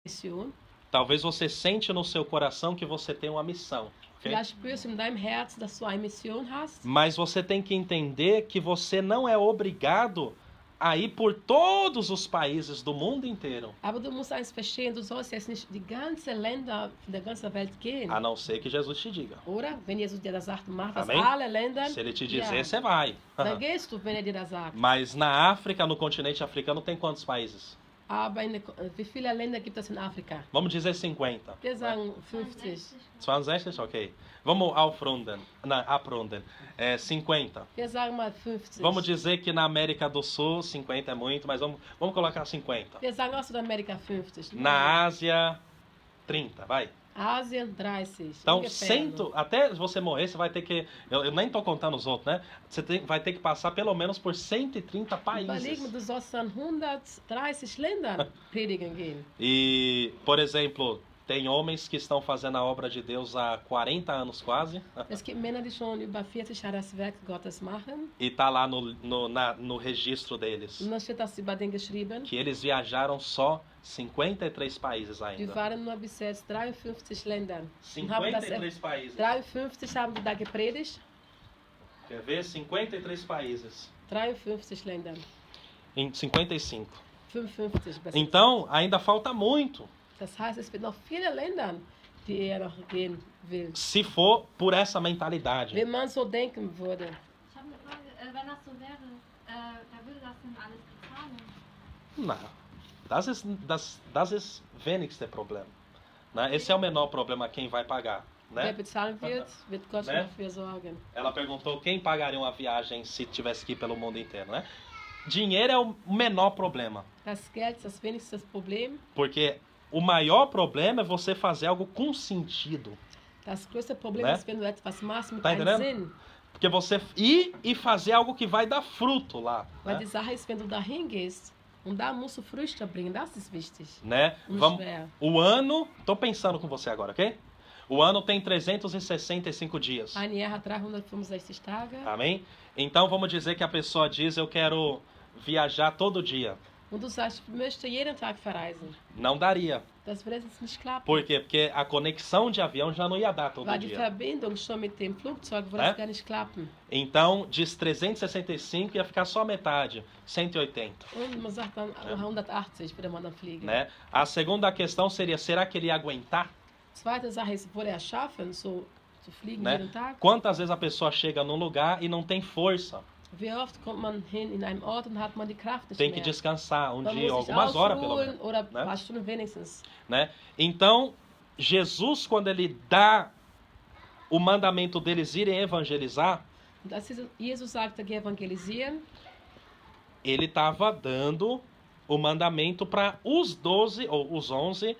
Mission. Talvez você sente no seu coração que você tem uma missão. Ok? Vielleicht spürst du in deinem Herz, dass du eine Mission hast. Mas você tem que entender que você não é obrigado a ir por todos os países do mundo inteiro. Aber du musst eins verstehen, du sollst jetzt nicht die ganzen Länder der ganzen Welt gehen. A não ser que Jesus te diga. Oder? Wenn Jesus dir das sagt, mach das Amém? alle Länder. Se ele te dizer, ja, você vai. dann gehst du, wenn er dir das sagt. Mas na África, no continente africano, tem quantos países? Aber wie viele Länder gibt es in Afrika? Vamos dizer 50. Wir sagen 50. 62? Ok. Vamos aprofundando. 50. Wir sagen mal 50. Vamos dizer que na América do Sul, 50 é muito, mas vamos colocar 50. Wir sagen auch Südamerika 50. Na Ásia, 30, vai. Asien 30. Então, ungefähr. até você morrer, você vai ter que... Eu nem tô contando os outros, né? Vai ter que passar pelo menos por 130 Überleg países. mal, du sollst dann 130 Ländern predigen gehen. E, por exemplo, tem homens que estão fazendo a obra de Deus há 40 anos quase. Es gibt Männer, die schon über 40 Jahre das Werk Gottes machen. E tá lá no registro deles. Und dann steht das über den geschrieben. Que eles viajaram só 53 países Die ainda. waren nur bis jetzt 53 Ländern. Und haben das 53 países. 53 haben die da gepredigt. Quer ver? 53 países. 53 Ländern. Em 55. 55 besser. Então, ainda falta muito. Das heißt, es wird noch viele Länder, die er noch gehen will. Se for por essa mentalidade. Wenn man so denken würde. Ich habe eine Frage, wenn das so wäre, wer würde das denn alles bezahlen? Não. Das ist wenigste Problem. Né? Esse é o menor problema, quem vai pagar. Wer Né? bezahlen wird Gott schon Ne? dafür sorgen. Ela perguntou quem pagaria uma viagem se tivesse que ir pelo mundo inteiro. Né? Dinheiro é o menor problema. Das Geld ist das wenigste Problem. Porque o maior problema é você fazer algo com sentido. Das größte Problem Ne? ist, wenn du etwas machst mit Tá einem entendendo? Sinn. Porque você ir e fazer algo que vai dar fruto lá. Weil Né? die Sache ist, wenn du dahin gehst und da musst du Früchte bringen, das ist wichtig. Né? Und Vamos, schwer. o ano, tô pensando com você agora, ok? O ano tem 365 dias. Ein Jahr hat 365 Tage. Amém? Então vamos dizer que a pessoa diz, eu quero viajar todo dia. Und du sagst, ich möchte jeden Tag verreisen. Não daria. Das wird jetzt nicht klappen. Por quê? Porque a conexão de avião já não ia dar todo Weil die dia. Verbindung schon mit dem Flugzeug würde Ne? das gar nicht klappen. Então, de 365 ia ficar só metade, 180. Und man sagt dann 180 würde man dann fliegen. Né? A segunda questão seria, será que ele ia aguentar? Zweite Sache ist, würde er schaffen, so zu fliegen Né? jeden Tag? Quantas vezes a pessoa chega num lugar e não tem força? Wie oft kommt man hin in einem Ort und hat man die Kraft nicht Tem que mehr? descansar Man dia, muss sich algumas horas pelo ausruhen menos. oder ein Ne? paar Stunden wenigstens. Né? Então, Jesus, quando ele dá o mandamento deles irem evangelizar, Und als Jesus sagte, geh evangelisieren, ele estava dando o mandamento para os 12 ou os 11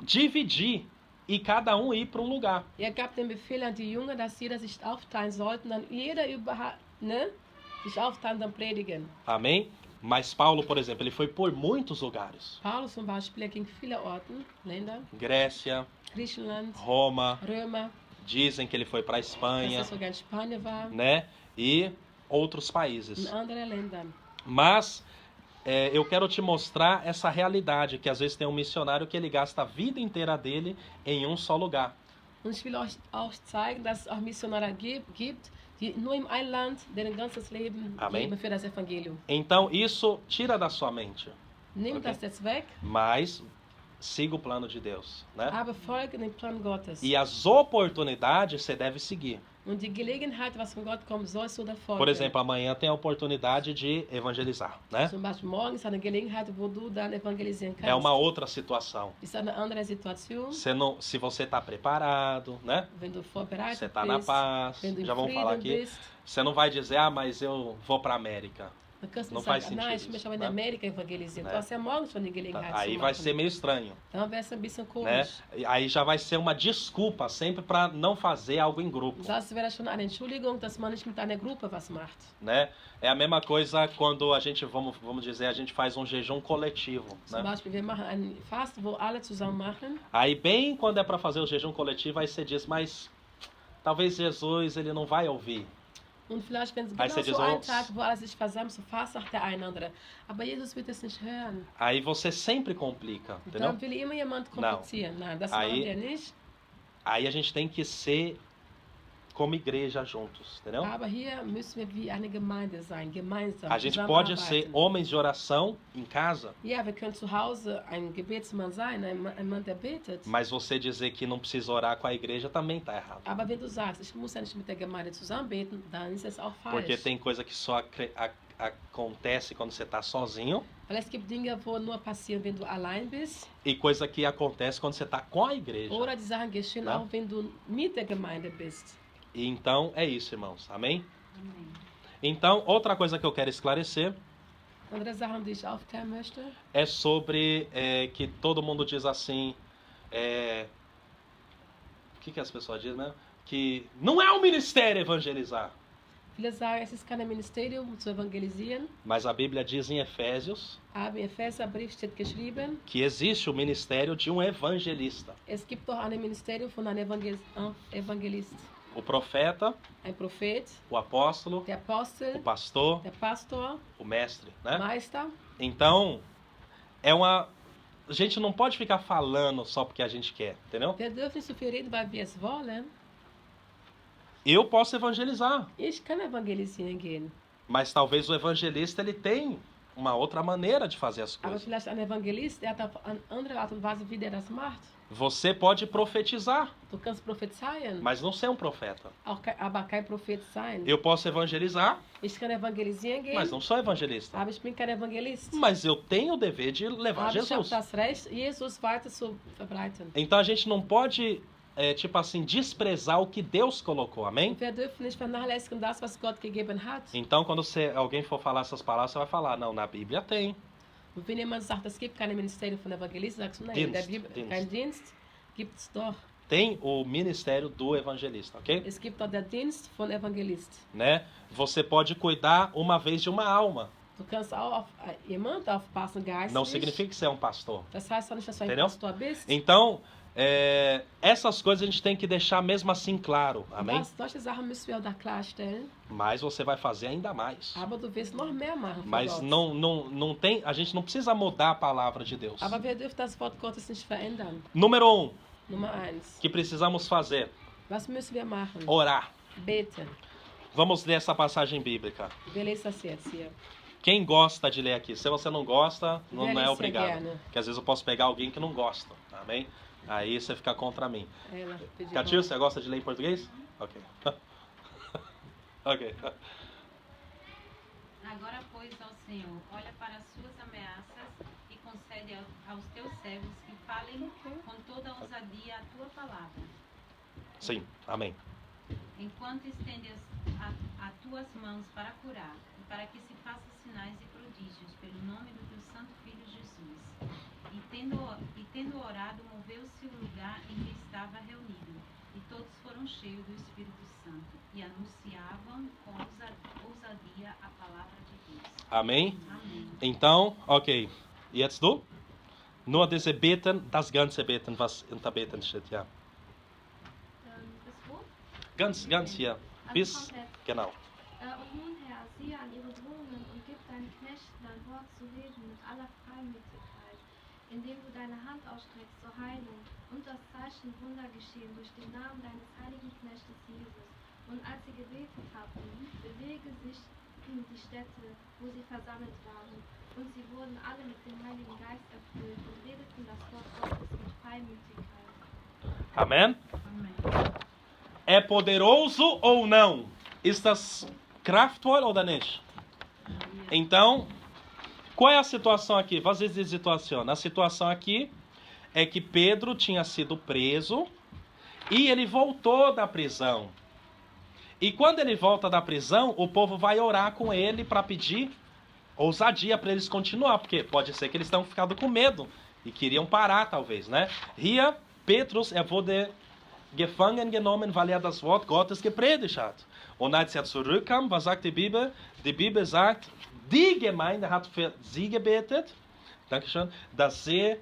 dividir e cada um ir para um lugar. er gab den Befehl an die Jünger, dass jeder sich aufteilen sollten, dann jeder sich aufteilen, dann predigen. Amém? Mas Paulo, por exemplo, ele foi por muitos lugares. Paulus zum Beispiel, er ging viele Orten, Länder, Grécia, Griechenland, Roma, Römer, dizem que ele foi para a dass Espanha, er sogar in Spanien war, né? E outros in países. anderen Ländern. Mas eu quero te mostrar essa realidade, que às vezes tem um missionário que ele gasta a vida inteira dele em um só lugar. Und ich will euch auch zeigen, dass es auch Missionare gibt, die nur im einen Land deren ganzes Leben Amém. leben für das Evangelium. Então isso tira da sua mente, Nimm Okay. das jetzt weg, mas siga o plano de Deus, né? aber folge dem Plan Gottes. E as oportunidades você deve seguir. Und die Gelegenheit, was von Gott kommt, sollst du da folgen. Por exemplo, amanhã tem a oportunidade de evangelizar, né? Zum Beispiel morgen ist eine Gelegenheit, wo du dann evangelisieren kannst. É uma outra situação. Ist eine andere Situation, Você não, se você está preparado, né? wenn du vorbereitet Você está na bist, paz. wenn du Já im vamos falar Frieden aqui. bist. Você não vai dizer, ah, mas eu vou para a América. Dann kannst du Não nicht faz sagen, sentido nein, ich isso, möchte aber in né? Amerika evangelisieren. Né? Du hast ja morgen schon die Gelegenheit Aí zu vai machen. ser meio estranho, Dann wäre es ein bisschen né? komisch. E aí já vai ser uma desculpa sempre para não fazer algo em grupo, Das wäre schon eine Entschuldigung, dass man nicht mit einer Gruppe was macht. né? É a mesma coisa quando a gente, vamos dizer, a gente faz um jejum coletivo, Zum né? Beispiel, wir machen einen Fast, wo alle zusammen machen. Aí bem quando é para fazer o jejum coletivo, aí você diz, mas talvez Jesus ele não vai ouvir. Und vielleicht, wenn es Aí genau você diz, so ein "Oh, Tag, wo alles sich versammelt, so fast sagt der eine andere. Aber Jesus wird es nicht hören. Aí você sempre complica, entendeu? Dann will immer jemand komplizieren. Nein, das Aí- machen wir nicht. Aí a gente tem que ser como igreja juntos, entendeu? Aber hier müssen wir wie eine Gemeinde sein, gemeinsam A gente pode ser zusammenarbeiten. homens de oração em casa, Ja, wir können zu Hause ein Gebetsmann sein, ein Mann, der betet. mas você dizer que não precisa orar com a igreja também tá errado. Aber wenn du sagst, ich muss ja nicht mit der Gemeinde zusammen beten, dann ist es auch falsch. Porque tem coisa que só acontece quando você está sozinho Weil es gibt Dinge, wo nur passieren, wenn du allein bist. e coisa que acontece quando você está com a igreja. Oder die Sachen geschehen Ja. auch, wenn du mit der Gemeinde bist. E então é isso, irmãos. Amém? Amen. Então, outra coisa que eu quero esclarecer Andere Sachen, die ich aufklären möchte. é sobre que todo mundo diz assim. O que as pessoas dizem, né? Que não é um ministério evangelizar. Viele sagen, es ist kein Ministerium, um zu evangelisieren. Mas a Bíblia diz em Efésios Aber im Epheserbrief steht geschrieben, que existe o ministério de um evangelista. es gibt doch ein Ministerium von einem Evangelist. O profeta, Ein Prophet, o apóstolo, der o Apostel, pastor, der Pastor, o mestre, né? Meister. Então, a gente não pode ficar falando só porque a gente quer, entendeu? Wir dürfen nicht so viel reden, weil wir es wollen. Eu posso evangelizar, Ich kann evangelisieren gehen. mas talvez o evangelista ele tem uma outra maneira de fazer as Aber coisas. vielleicht ein Evangelist, der hat auf eine andere Art und Weise, wie der das macht. Você pode profetizar, Du kannst prophezeien, mas não ser um profeta. aber kein Prophet sein. Eu posso evangelizar, Ich kann evangelisieren gehen, mas não sou evangelista. aber ich bin kein Evangelist. Mas eu tenho o dever de levar Aber ich habe Jesus. das Recht, Jesus weiter zu verbreiten. Então a gente não pode, tipo assim, desprezar o que Deus colocou, amém? Wir dürfen nicht vernachlässigen das, was Gott gegeben hat. Então quando alguém for falar essas palavras, você vai falar, não, na Bíblia tem. Und wenn jemand sagt, es gibt keine Ministerium von Evangelisten, sagst du, nein, in der Dienst, Bibel, Dienst. kein Dienst gibt es doch. Tem o ministério do evangelista, ok? Es gibt doch der Dienst von Evangelist. Né? Você pode cuidar uma vez de uma alma. Du kannst auch auf jemand aufpassen, geistlich. Não significa que você é um pastor. Das heißt doch nicht, dass du ein Entendeu? Pastor bist. Então, essas coisas a gente tem que deixar mesmo assim claro, amém? Solche Sachen müssen wir auch da klarstellen. Mas você vai fazer ainda mais. Aber du wirst noch mehr machen für Mas Gott. não tem, a gente não precisa mudar a palavra de Deus. Aber wir dürfen das Wort Gottes nicht verändern. Número 1, Nummer 1. que precisamos fazer, Was müssen wir machen? orar. Beten. Vamos ler essa passagem bíblica. Wir lesen das jetzt hier. Quem gosta de ler aqui? Se você não gosta, não Wer é liest obrigado. sehr gerne? Porque às vezes eu posso pegar alguém que não gosta, amém? Aí você fica contra mim. Ela pediu Catil, você gosta de ler em português? Ok. Ok. Agora, pois, ó Senhor, olha para as suas ameaças e concede aos teus servos que falem com toda ousadia a tua palavra. Sim, amém. Enquanto estendes as tuas mãos para curar e para que se façam sinais e prodígios pelo nome do teu santo Filho Jesus. E tendo orado, moveu-se o lugar em que estava reunido, e todos foram cheios do Espírito Santo e anunciavam com ousadia a palavra de Deus. Amém? Amém. Então, ok. Jetzt du? Nur diese Beten, das ganze Beten, was unter Beten steht, ja. Bis wo? Ganz hier. Bis, komplett. genau. Und nun, Herr, siehe an ihre Drohungen und gib deinen Knechten dein Wort zu reden mit aller Freimütigkeit, indem du deine Hand ausstreckst zur Heilung und das Zeichen Wunder geschehen durch den Namen deines heiligen Knechtes Jesus. Und als sie gebetet hatten, bewege sich die Städte, wo sie versammelt waren, und sie wurden alle mit dem Heiligen Geist erfüllt und redeten das Wort Gottes mit Freimütigkeit. Amém? Amém. É poderoso ou não? Estas kraftvoll oder nicht? Então, qual é a situação aqui? Was ist die Situation? A situação aqui é que Pedro tinha sido preso e ele voltou da prisão. E quando ele volta da prisão, o povo vai orar com ele para pedir ousadia para eles continuar, porque pode ser que eles tenham ficado com medo e queriam parar, talvez, né? Hier, Petrus, wurde gefangen genommen, weil das Wort Gottes gepredigt hat. Und als zurückkam, was sagt die Bibel? Die Bibel sagt, die Gemeinde hat für sie gebetet, Dankeschön, dass sie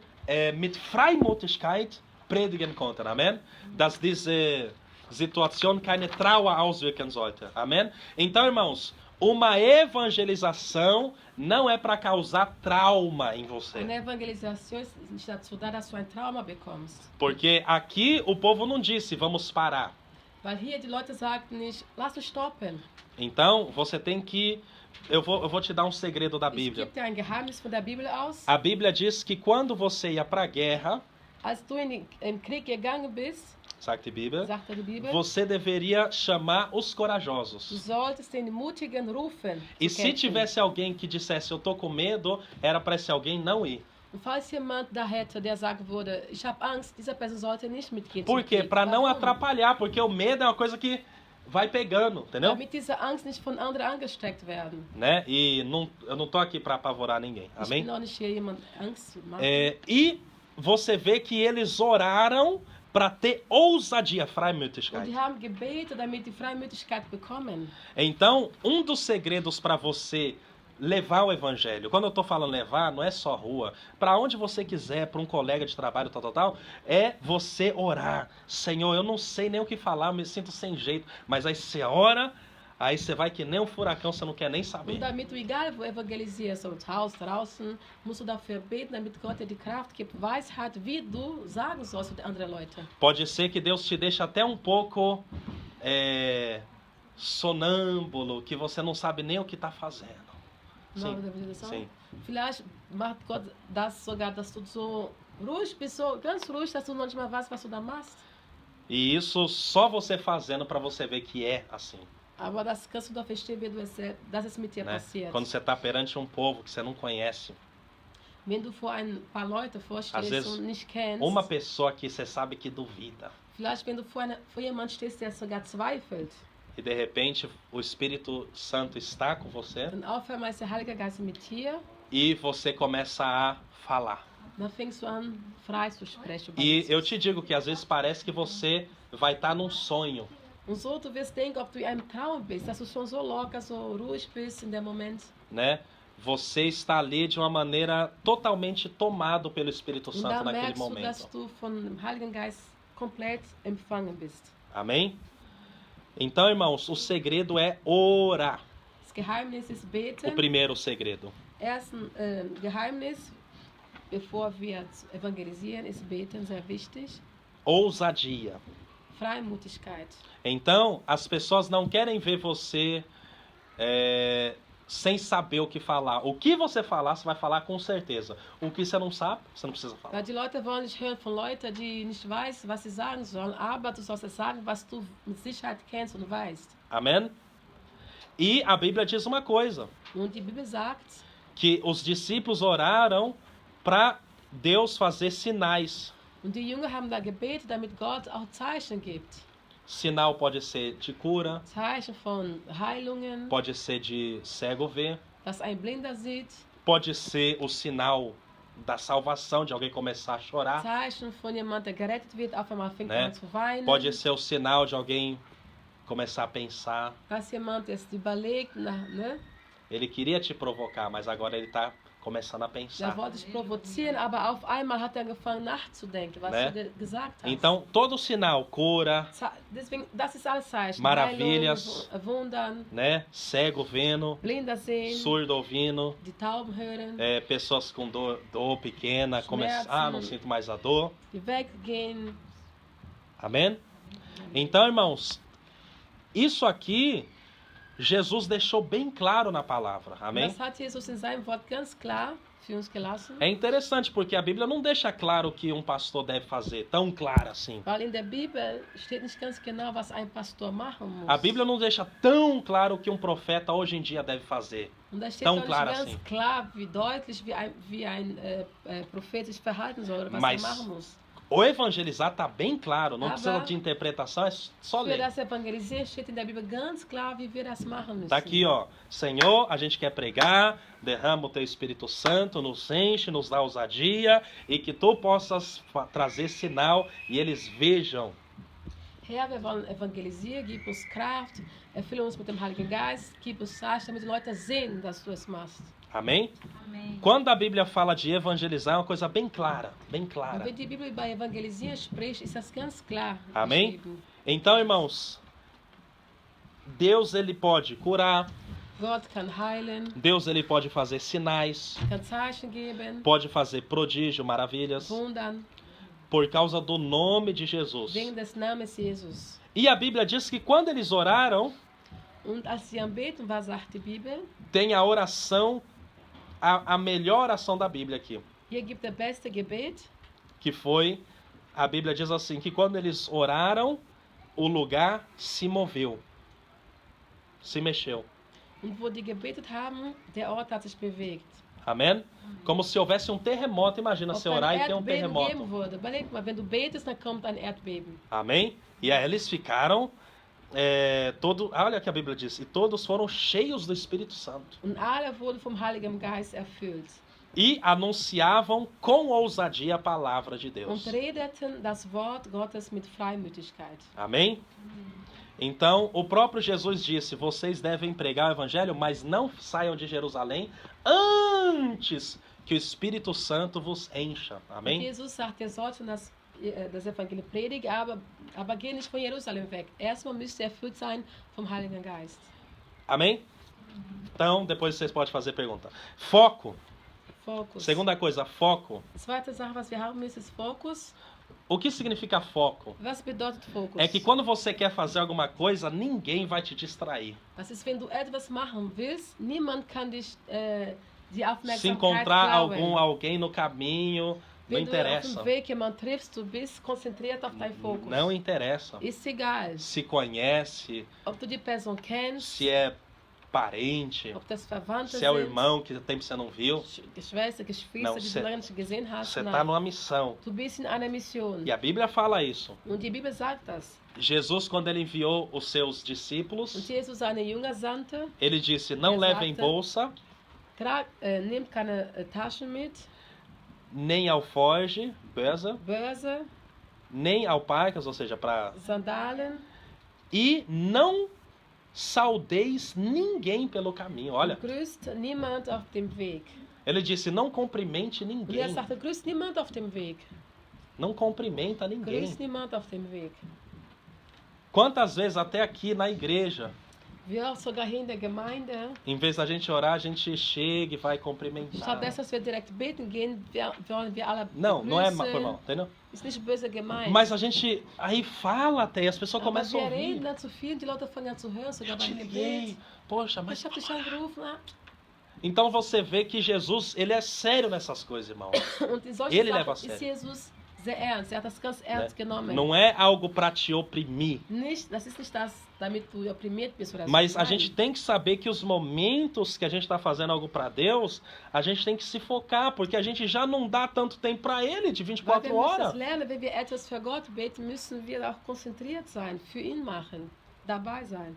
mit Freimütigkeit predigen konnten. Amen. Dass diese Situation keine Trauer auswirken sollte. Amém? Então, irmãos, uma evangelização não é para causar trauma em você. Eine Evangelisation ist nicht dazu da, dass du ein Trauma bekommst. Porque aqui o povo não disse, vamos parar. Weil hier die Leute sagten nicht, lass uns stoppen. Então, você tem que... Eu vou te dar um segredo da Ich Bíblia. gebe dir ein Geheimnis von der Bibel aus. A Bíblia diz que quando você ia para a guerra, Als du in den Krieg gegangen bist, sagt die Bíblia, sagt die Bibel, você deveria chamar os du corajosos. solltest den Mutigen rufen. E zu se kämpfen. tivesse alguém que dissesse, eu tô com medo, era para esse alguém não ir. Und falls jemand da hätte, der sagen würde, ich habe Angst, dieser Person sollte nicht mitgehen. Por zum quê? Krieg. Para não Warum? atrapalhar, porque o medo é uma coisa que vai pegando, entendeu? Damit diese Angst nicht von anderen angesteckt werden. Né? E eu não tô aqui para apavorar ninguém, Ich amém? bin auch nicht hier jemand Angst zu machen. E você vê que eles oraram para ter ousadia, Und Freimütigkeit. die haben gebetet, damit die Freimütigkeit bekommen. Então, um dos segredos para você levar o evangelho, quando eu estou falando levar, não é só rua, para onde você quiser, para um colega de trabalho, tal, é você orar. Senhor, eu não sei nem o que falar, eu me sinto sem jeito, mas aí você ora, aí você vai que nem um furacão, você não quer nem saber. Und damit du egal wo evangelisierst, ob zu Hause, draußen, musst du dafür beten, damit Gott dir die Kraft gibt, Weisheit, wie du sagen sollst für andere Leute. Pode ser que Deus te deixe até um pouco sonâmbulo, que você não sabe nem o que está fazendo. Não, Sim, wie das sagen? sim. Vielleicht macht Gott das sogar, dass du so ruhig bist, so ganz ruhig, dass du noch nicht mal weißt, was du da machst. E isso só você fazendo para você ver que é assim. Aber das kannst du doch verstehen, wie du dass es mit dir Né? passiert. Quando você está perante um povo que você não conhece, Wenn du vor ein paar Leute Às vorstehst vezes, und nicht kennst, uma pessoa que você sabe que duvida, vielleicht wenn du vor jemand stehst, der sogar zweifelt, e de repente o Espírito Santo está com você und auf einmal ist der Heilige Geist mit dir, e você começa a falar. dann fängst du an, frei zu sprechen. über E Jesus. eu te digo que às vezes parece que você vai estar num sonho, Und so, du wirst denken, ob du in einem Traum bist, dass du schon so locker, so ruhig bist in dem Moment. né? Você está ali de uma maneira totalmente tomado pelo Espírito Und Santo dann naquele merkst du, dass momento. du von dem Heiligen Geist komplett empfangen bist. Amém? Então, irmãos, o segredo é orar. Das Geheimnis ist O beten. primeiro segredo. Ersten Geheimnis, bevor wir evangelisieren, ist beten sehr wichtig. Ousadia. Freimutigkeit. Então, as pessoas não querem ver você sem saber o que falar. O que você falar, você vai falar com certeza. O que você não sabe, você não precisa falar. Weil die Leute wollen nicht hören von Leuten, die nicht wissen, was sie sagen sollen, aber du sollst es sagen, was du mit Sicherheit kennst und weißt. Amém? E a Bíblia diz uma coisa, Und die Bibel sagt, que os discípulos oraram para Deus fazer sinais. und die Jünger haben da gebetet, damit Gott auch Zeichen gibt. Sinal pode ser de cura, Zeichen von Heilungen, pode ser de cego ver, dass ein Blinder sieht, pode ser o sinal da salvação, de alguém começar a chorar, Zeichen von jemand, der gerettet wird, auf einmal fängt Né? an zu weinen, pode ser o sinal de alguém começar a pensar. dass jemand es überlegt, ne? Ele queria te provocar, mas agora ele está começando a Der pensar. wollte dich provozieren, aber auf einmal hat er angefangen nachzudenken, was Né? du gesagt hast. Então, todo sinal, cura, Deswegen, das ist alles Zeichen. Maravilhas. Heilung, Wundern, né? Cego vendo, Blinder sehen, surdo ouvindo, die Tauben hören, pessoas com dor pequena, Schmerzen. não sinto mais a dor. die weggehen. Amém? Então, irmãos, isso aqui Jesus deixou bem claro na palavra. Amém? Das hat Jesus in seinem Wort ganz klar für uns gelassen. É interessante porque a Bíblia não deixa claro o que um pastor deve fazer, tão claro assim. Weil in der Bibel steht nicht ganz genau, was ein Pastor machen muss. A Bíblia não deixa tão claro o que um profeta hoje em dia deve fazer. Und da steht tão auch nicht klar ganz assim. klar, wie deutlich, wie ein Prophet sich verhalten soll oder was Mas er machen muss. O evangelizar está bem claro, não Ah, precisa vá. de interpretação, é só Für ler. das Evangelisieren steht in der Bibel ganz klar, wie wir das machen müssen. Tá aqui, ó. Senhor, a gente quer pregar, derrama o teu Espírito Santo, nos enche, nos dá ousadia e que tu possas trazer sinal e eles vejam. Herr, wir wollen evangelisieren, gib uns Kraft, erfülle uns mit dem Heiligen Geist, gib uns Zeichen, damit die Leute sehen, dass du es machst. Amém? Amém. Quando a Bíblia fala de evangelizar, é uma coisa bem clara, bem Und clara. wenn die Bibel über Evangelisieren spricht, ist das ganz klar Amém? geschrieben. Então, irmãos, Deus ele pode curar, Gott kann heilen, Deus ele pode fazer sinais, kann Zeichen geben, pode fazer prodígio, maravilhas, Wundern, por causa do nome de Jesus. wegen des Namens Jesus. E a Bíblia diz que quando eles oraram, Und als sie am Beten war, sagt die Bibel, tem a oração, a melhor oração da Bíblia aqui, hier gibt der beste Gebet, que foi, a Bíblia diz assim, que quando eles oraram, o lugar se moveu, se mexeu. und wo die gebetet haben, der Ort hat sich bewegt. Amém? Como se houvesse um terremoto. Imagina Ob você ein orar e ter um Erdbeben terremoto. geben würde. Überleg mal, wenn du betest, dann kommt ein Erdbeben. Amém? E aí eles ficaram, olha o que a Bíblia diz, e todos foram cheios do Espírito Santo. Und alle wurden vom Heiligen Geist erfüllt. E anunciavam com ousadia a palavra de Deus. Und redeten das Wort Gottes mit Freimütigkeit. Amém? Então, o próprio Jesus disse, vocês devem pregar o evangelho, mas não saiam de Jerusalém antes que o Espírito Santo vos encha. Und Amém? Jesus sagt, ihr sollt schon das Evangelium predigen, aber geh nicht von Jerusalem weg. Erstmal müsst ihr erfüllt sein vom Heiligen Geist. Amém? Então, depois vocês podem fazer pergunta. Foco. Fokus. Segunda coisa, foco. Zweite Sache, was wir haben müssen, ist Fokus. O que significa foco? Was bedeutet Fokus? É que quando você quer fazer alguma coisa, ninguém vai te distrair. Das ist, wenn du etwas machen willst, niemand kann dich die Se Aufmerksamkeit encontrar klauen. alguém no caminho, não Wenn du auf interessa. dem Weg jemanden triffst, du bist konzentriert auf deinen Fokus. Não interessa. Ist egal, Se conhece, ob du die Person kennst, se é parente, ob das Verwandte se é o sind, irmão que tempo você não viu. Geschwister, Geschwister, Não, die cê- du lange nicht gesehen hast. Você Nein. está numa missão. Du bist in einer Mission. E a Bíblia fala isso. Und die Bibel sagt das. Jesus, quando ele enviou os seus Und discípulos, Jesus seine Jünger sandte, ele disse, não Er levem sagte- bolsa, nehmt keine Taschen mit, nem alforge, Börse, Börse, nem alparcas, ou seja, para... Sandalen. E não saudeis ninguém pelo caminho. Olha, Grüßt niemand auf dem Weg. ele disse, não cumprimente Und er ninguém. sagte, grüßt niemand auf dem Weg. Não cumprimenta ninguém. Grüßt niemand auf dem Weg. Quantas vezes até aqui na igreja, Wir auch sogar hier in der Gemeinde, em vez da gente orar, a gente chega e vai cumprimentar. statt dass wir direkt beten gehen, wollen wir alle Não, não é grüßen. foi mal, entendeu? Ist nicht böse gemeint. Mas a gente aí fala até e as pessoas Aber começam a wir ouvir. reden dann zu viel, die Leute fangen an zu hören, sogar Eu te beim liguei. Gebet. Poxa, Ich mas... habe dich angerufen. Ah. Então você vê que Jesus, ele é sério nessas coisas, irmão. Und in solchen Ele leva a Sachen ist sério. Jesus sehr ernst. Er hat das ganz ernst genommen. Não é algo para te oprimir. Nicht, das ist nicht das, damit du oprimiert bist oder so. Mas a Nein. gente tem que saber que os momentos que a gente está fazendo algo para Deus, a gente tem que se focar, porque a gente já não dá tanto tempo para Ele de Weil 24 wir müssen horas. das lernen, wenn wir etwas für Gott beten, müssen wir auch konzentriert sein, für ihn machen, dabei sein.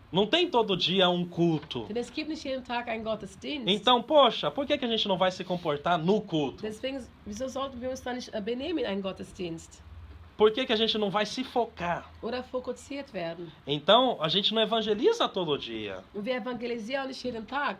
Não tem todo dia um culto. Denn es gibt nicht jeden Tag einen Gottesdienst. Então, poxa, por que a gente não vai se comportar no culto? Deswegen, wieso sollten wir uns dann nicht benehmen in einem Gottesdienst? Por que a gente não vai se focar? Oder fokussiert werden? Então, a gente não evangeliza todo dia. Und wir evangelisieren nicht jeden Tag.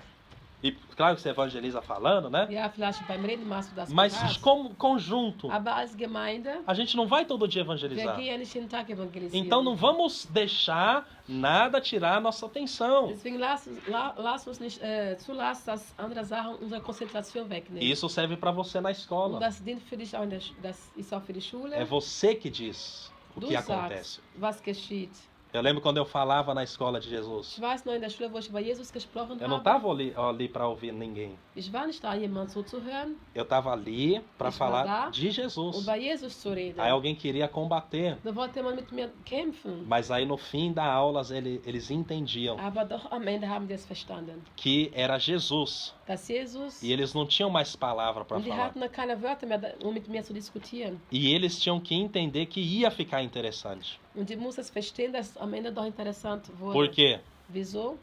E claro que você evangeliza falando, né? Ja, vielleicht beim Reden machst du das Mas privat. como conjunto, Aber als Gemeinde, a gente não vai todo dia wir evangelizar. gehen ja nicht jeden Tag evangelisieren. Então não vamos deixar nada tirar a nossa atenção. Deswegen lass uns nicht zulassen, dass andere Sachen unsere Konzentration wegnehmen. Isso serve para você na Und escola. das dient für dich auch das ist auch für die Schule. É você que diz o Du que sagst, acontece. was geschieht. Eu lembro quando eu falava na escola de Jesus. Ich weiß noch in der Schule, wo ich über Jesus gesprochen Eu não habe. estava ali para ouvir ninguém. Ich war nicht da, jemand zuzuhören Eu estava ali para Ich war falar da, de und Jesus. bei Jesus zu reden. Aí alguém queria combater. Da wollte man mit mir kämpfen. Mas aí no fim da aula eles entendiam Aber doch am Ende haben die es verstanden. que era Jesus. Dass Jesus, E eles não tinham mais palavra para und die falar. hatten da keine Wörter mehr, um mit mir zu diskutieren. E eles tinham que entender que ia ficar interessante. Und die mussten es verstehen, dass es am Ende doch interessant wurde. Por quê? Wieso?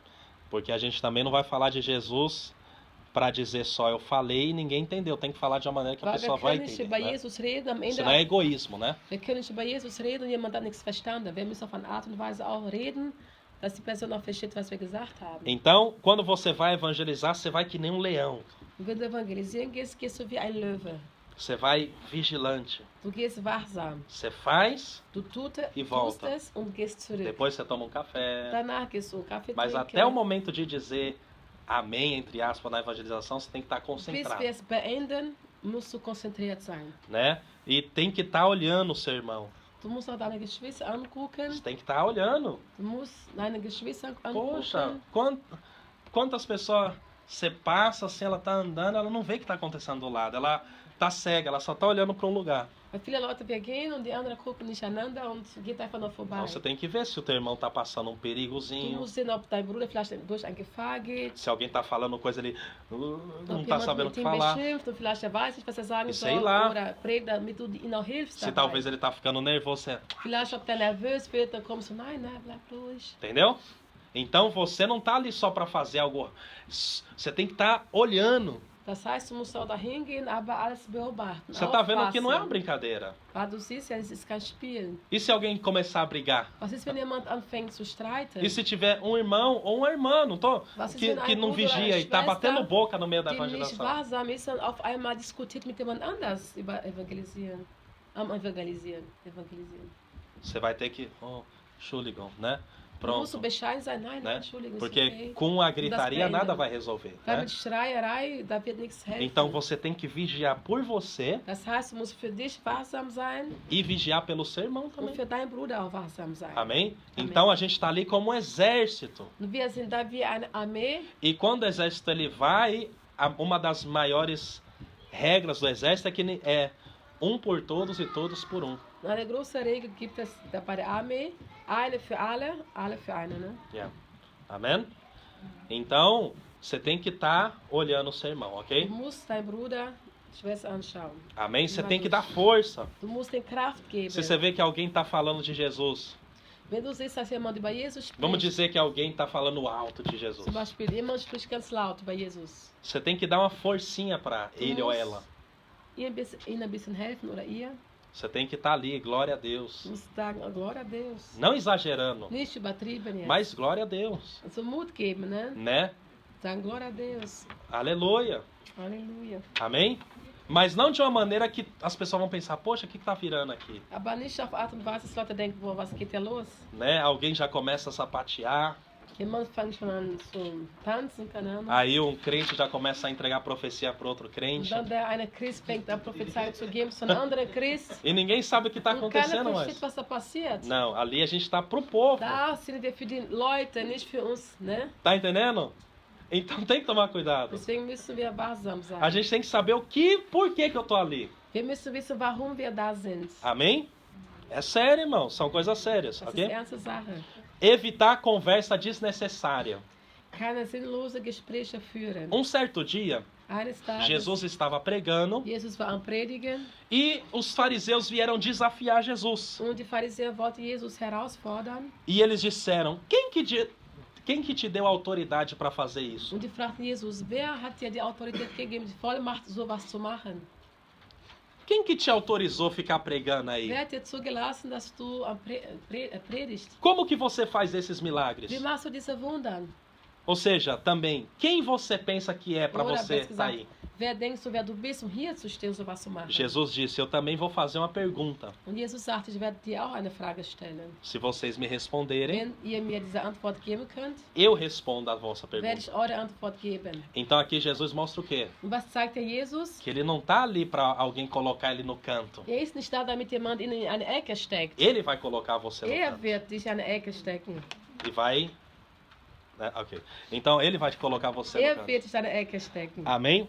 Porque a gente também não vai falar de Jesus para dizer só eu falei e ninguém entendeu. Tem que falar de uma maneira que a Weil pessoa wir vai können nicht entender. über Né? Jesus reden, am Ende Isso não é egoísmo, né? wir können nicht über Jesus reden und jemand hat nichts verstanden. Wir müssen auf eine Art und Weise auch reden, dass die Person auch versteht, was wir gesagt haben. Então, quando você vai evangelizar, você vai que nem um leão. Und wenn du evangelisieren gehst, gehst du wie ein Löwe. Você vai vigilante. Du gehst wachsam. Você faz, Du tust E volta. es und gehst zurück. depois você toma um café. Danach gehst du Kaffee Mas trinken. até o momento de dizer amém, entre aspas, na evangelização, você tem que estar Bis concentrado, wir es beenden, musst du konzentriert sein. né? E tem que estar olhando o seu irmão. Du musst auch deine Geschwister angucken. Você tem que estar olhando. Du musst deine Geschwister Poxa, angucken. quantas pessoas você passa, assim, ela tá andando, ela não vê o que tá acontecendo do lado. Ela tá cega, ela só tá olhando para um lugar. Weil viele Leute wir gehen und die anderen gucken nicht einander und geht einfach nur vorbei. Então você tem que ver se o teu irmão tá passando um Du perigozinho. musst sehen, ob dein Bruder vielleicht durch eine Gefahr geht. Se alguém tá falando coisa ali, não Ob tá jemand sabendo o mit que ihm falar. beschimpft und vielleicht er weiß nicht, was er sagen E sei soll. lá. Oder predigt, damit du ihm auch hilfst Se dabei. talvez ele tá ficando nervoso, você... Vielleicht, ob der nervös wird, dann kommst du, nein, bleib ruhig. Entendeu? Então você não tá ali só para fazer algo. Você tem que estar olhando. Das heißt, du musst auch dahin gehen, aber alles beobachten. Você tá vendo que não é uma aufpassen. brincadeira. Weil du siehst ja, es ist kein Spiel. E se alguém começar a brigar? Was ist, wenn jemand anfängt zu streiten? E se tiver um irmão ou uma irmã, não tô, Was ist, que, wenn que ein não Bruder oder vigia eine e tá Schwester, batendo boca no meio da die nicht evangelização? wahrsam ist und auf einmal diskutiert mit jemand anders über Evangelisieren. Am Evangelisieren. Você vai ter que... Oh, Entschuldigung, né? Du musst Pronto. du bescheiden sein, nein, Né? Entschuldigung, ist Porque okay. com a gritaria beenden. nada vai resolver, Weil né? mit Schreierei, da wird nichts helfen. Então você tem que vigiar por você Das heißt, du musst für dich wachsam sein e vigiar pelo seu irmão und também. für deinen Bruder auch wachsam sein. Amém? Amém. Então a gente está ali como um exército. Und wir sind da wie eine Armee. E quando o exército ele vai, uma das maiores regras do exército é que é um por todos e todos por um. Eine große Regel gibt es da bei der Armee. Eine für alle, alle für eine, né? Yeah. Amém? Então, você tem que estar olhando o seu irmão, Du ok? musst deinen Bruder, Schwester anschauen. Amém? Você tem que dar força. Du musst den Kraft geben. Se você vê que alguém está falando de Jesus, Wenn du siehst, dass jemand über Jesus spricht, vamos dizer que alguém está falando alto de Jesus. zum Beispiel jemand spricht ganz laut über Jesus. Você tem que dar uma forcinha para ele ou ela. Ihnen ein bisschen helfen oder ihr. Você tem que estar ali, glória a Deus. Du musst sagen, oh, Glória a Deus. Não exagerando, Nicht übertrieben jetzt. mas glória a Deus, Also Mut geben, né? né? Sagen Glória a Deus. Aleluia. Halleluja. Amém? Mas não de uma maneira que as pessoas vão pensar, poxa, o que tá virando aqui? Aber nicht auf Art und Weise, dass Leute denken, boah, was geht hier los? Né? Alguém já começa a sapatear, Jemand fängt schon an zu tanzen, keine Ahnung. aí um crente já começa a entregar profecia para outro Und crente. dann der eine Christ fängt an, Prophezeiung zu geben zu einem anderen Christ. E ninguém sabe o que está Und keiner acontecendo versteht, mais. was da passiert. Não, ali a gente está pro povo. Da sind wir für die Leute, nicht für uns, né? Tá entendendo? Então tem que tomar cuidado. Deswegen müssen wir wachsam sein. A gente tem que saber por que eu tô ali. Wir müssen wissen, warum wir da sind. Amém? É sério, irmão. São coisas sérias, Das ist ok? ernste Sache. Evitar conversa desnecessária. Keine sinnlose Gespräche führen. Um certo dia, Eines Tages, Jesus estava pregando Jesus war am Predigen e os fariseus vieram desafiar Jesus. und die Pharisäer wollten Jesus herausfordern E eles disseram: quem que te deu autoridade para fazer isso? und die fragten Jesus, wer hat dir die Autorität gegeben, die Vollmacht, sowas zu machen? Quem que te autorizou ficar pregando aí? Wer hat dir zugelassen, dass du predigst? Como que você faz esses Wie milagres? machst du diese Wunder? Ou seja, também, quem você pensa que é para Oder você besser estar gesagt, aí? wer denkst du, wer du bist, um hier zu stehen, sowas zu machen? Jesus disse: eu também vou fazer uma pergunta. Und Jesus sagte, ich werde dir auch eine Frage stellen. Se vocês me responderem, Wenn ihr mir diese Antwort geben könnt, eu respondo a vossa werde pergunta. ich eure Antwort geben. Então aqui Jesus mostra o quê? Und was zeigt der Jesus? Que ele não tá ali para alguém colocar ele no canto. Er ist nicht da, damit jemand ihn in eine Ecke steckt. Ele vai colocar você no Er canto. wird dich in eine Ecke stecken. E vai... né, ok. Então ele vai te colocar você no Er canto. wird dich in eine Ecke stecken. Amém?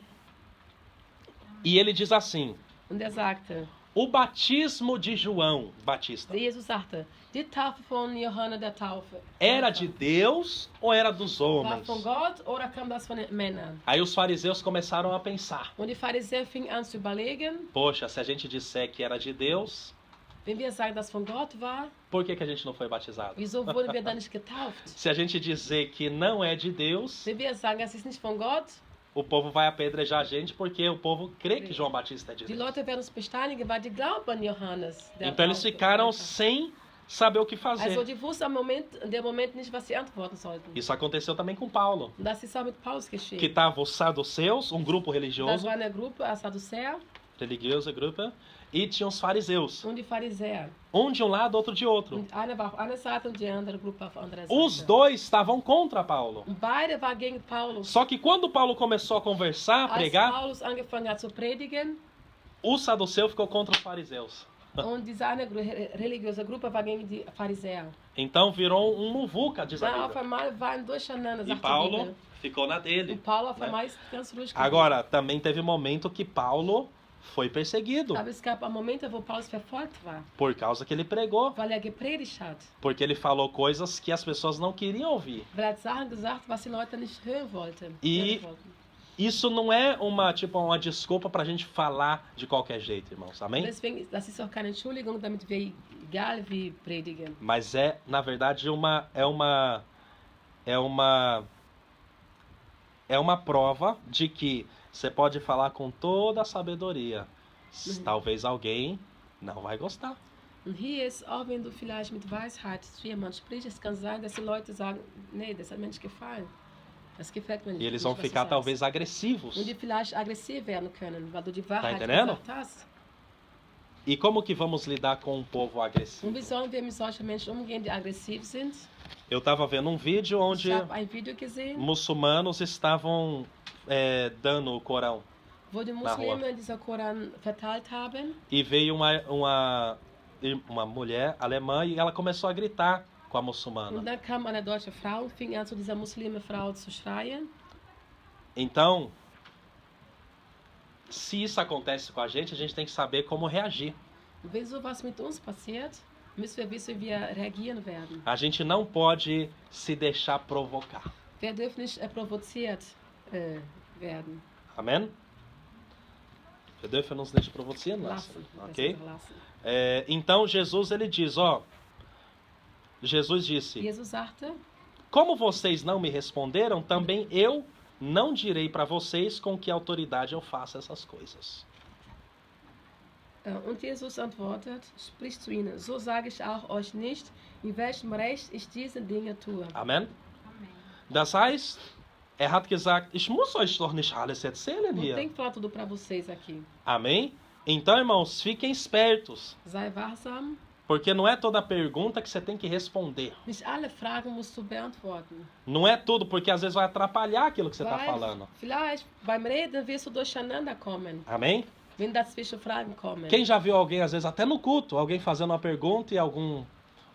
E ele diz assim: Und er sagte, o batismo de João Batista Jesus sagte, die Taufe von Johannes der Taufe era de Deus ou era dos war homens? von Gott oder kam das von den Männern? Aí os fariseus começaram a pensar: Und die Pharisäer fingen an zu überlegen, poxa, se a gente disser que era de Deus, wenn wir sagen, dass von Gott war, por que a gente não foi batizado? wieso wurden wir dann nicht getauft? Se a gente dizer que não é de Deus, Wenn wir sagen, es ist nicht von Gott, o povo vai apedrejar a gente porque o povo crê que João Batista é de die Deus. Leute werden uns besteinigen, weil die glauben an Johannes. Der Então eles Taufe. ficaram sem saber o que Also fazer. die wussten in dem Moment nicht, was sie antworten sollten. Isso aconteceu também com Paulo, Und das ist auch mit Paulus que geschehen. estava os saduceus, um grupo Das religioso, war eine Gruppe als Sadduzäer religiöse Gruppe, e tinha os fariseus. Und die Pharisäer. Um de um lado, outro de outro. Und einer war auf einer Seite und die andere Gruppe auf anderer Seite. Os dois estavam contra Paulo. Und beide waren gegen Paulus. Só que quando Paulo começou a conversar, a Als pregar, Paulus angefangen hat zu predigen, o saduceu ficou contra os fariseus. und diese eine religiöse Gruppe war gegen die Pharisäer. Então virou um muvuca, diz a Dann auf Bíblia. einmal war ein Durcheinander, E sagt die Paulo Bibel. ficou na dele. Und Paulo auf né? einmal ist ganz ruhig gewesen. Agora, também teve momento que Paulo foi perseguido Aber es gab auch Momente, wo Paulus verfolgt war, por causa que ele pregou, weil er gepredigt hat. porque ele falou coisas que as pessoas não queriam ouvir. Weil er hat Sachen gesagt, was die Leute nicht hören wollten. E- hören wollten. Isso não é uma desculpa pra gente falar de qualquer jeito, irmãos. Und Amém? deswegen, das ist auch keine Entschuldigung, damit wir, egal wie, predigen. Mas é, na verdade, uma prova de que você pode falar com toda a sabedoria. Talvez alguém não vai gostar. Und hier ist, auch wenn du vielleicht mit Weisheit zu jemandem sprichst, es kann sein, dass die Leute sagen, nee, das hat mir nicht gefallen. Das gefällt mir nicht. E eles nicht, vão was du ficar sagst. talvez agressivos. Und die vielleicht aggressiv werden können, weil du die Wahrheit entendendo? gesagt hast. E como que vamos lidar com um povo agressivo? Und wie sollen wir mit solchen Menschen umgehen, die aggressiv sind? Eu estava vendo um vídeo onde Ich habe ein Video gesehen, muçulmanos estavam dando o Corão. wo die Na rua. Muslime dieser Koran verteilt haben. E veio uma mulher alemã e ela começou a gritar com a muçulmana. Und dann kam eine deutsche Frau und fing an, zu dieser Muslime-Frau zu schreien. Então, se isso acontece com a gente tem que saber como reagir. Und wenn sowas mit uns passiert, müssen wir wissen, wie wir reagieren werden. A gente não pode se deixar provocar. Wir dürfen nicht provoziert werden. Amém? Wir dürfen uns nicht provozieren lassen. Lassen. Ok? besser lassen. Então Jesus ele diz, Jesus disse: Jesus sagte, como vocês não me responderam, também eu não direi para vocês com que autoridade eu faço essas coisas. und Jesus antwortet, spricht zu ihnen, so sage ich auch euch nicht, in welchem Recht ich diese Dinge tue. Amém? Amém. Das heißt, er hat gesagt, ich muss euch doch nicht alles erzählen Não hier. tem que falar tudo para vocês aqui. Amém? Então, irmãos, fiquem espertos, Sei wachsam. porque não é toda pergunta que você tem que responder. Nicht alle Fragen musst du beantworten. Não é tudo, porque às vezes vai atrapalhar aquilo que você está Weil falando. vielleicht beim Reden wirst du durcheinander kommen, Amém? wenn dazwischen Fragen kommen. Quem já viu alguém, às vezes até no culto, alguém fazendo uma pergunta e algum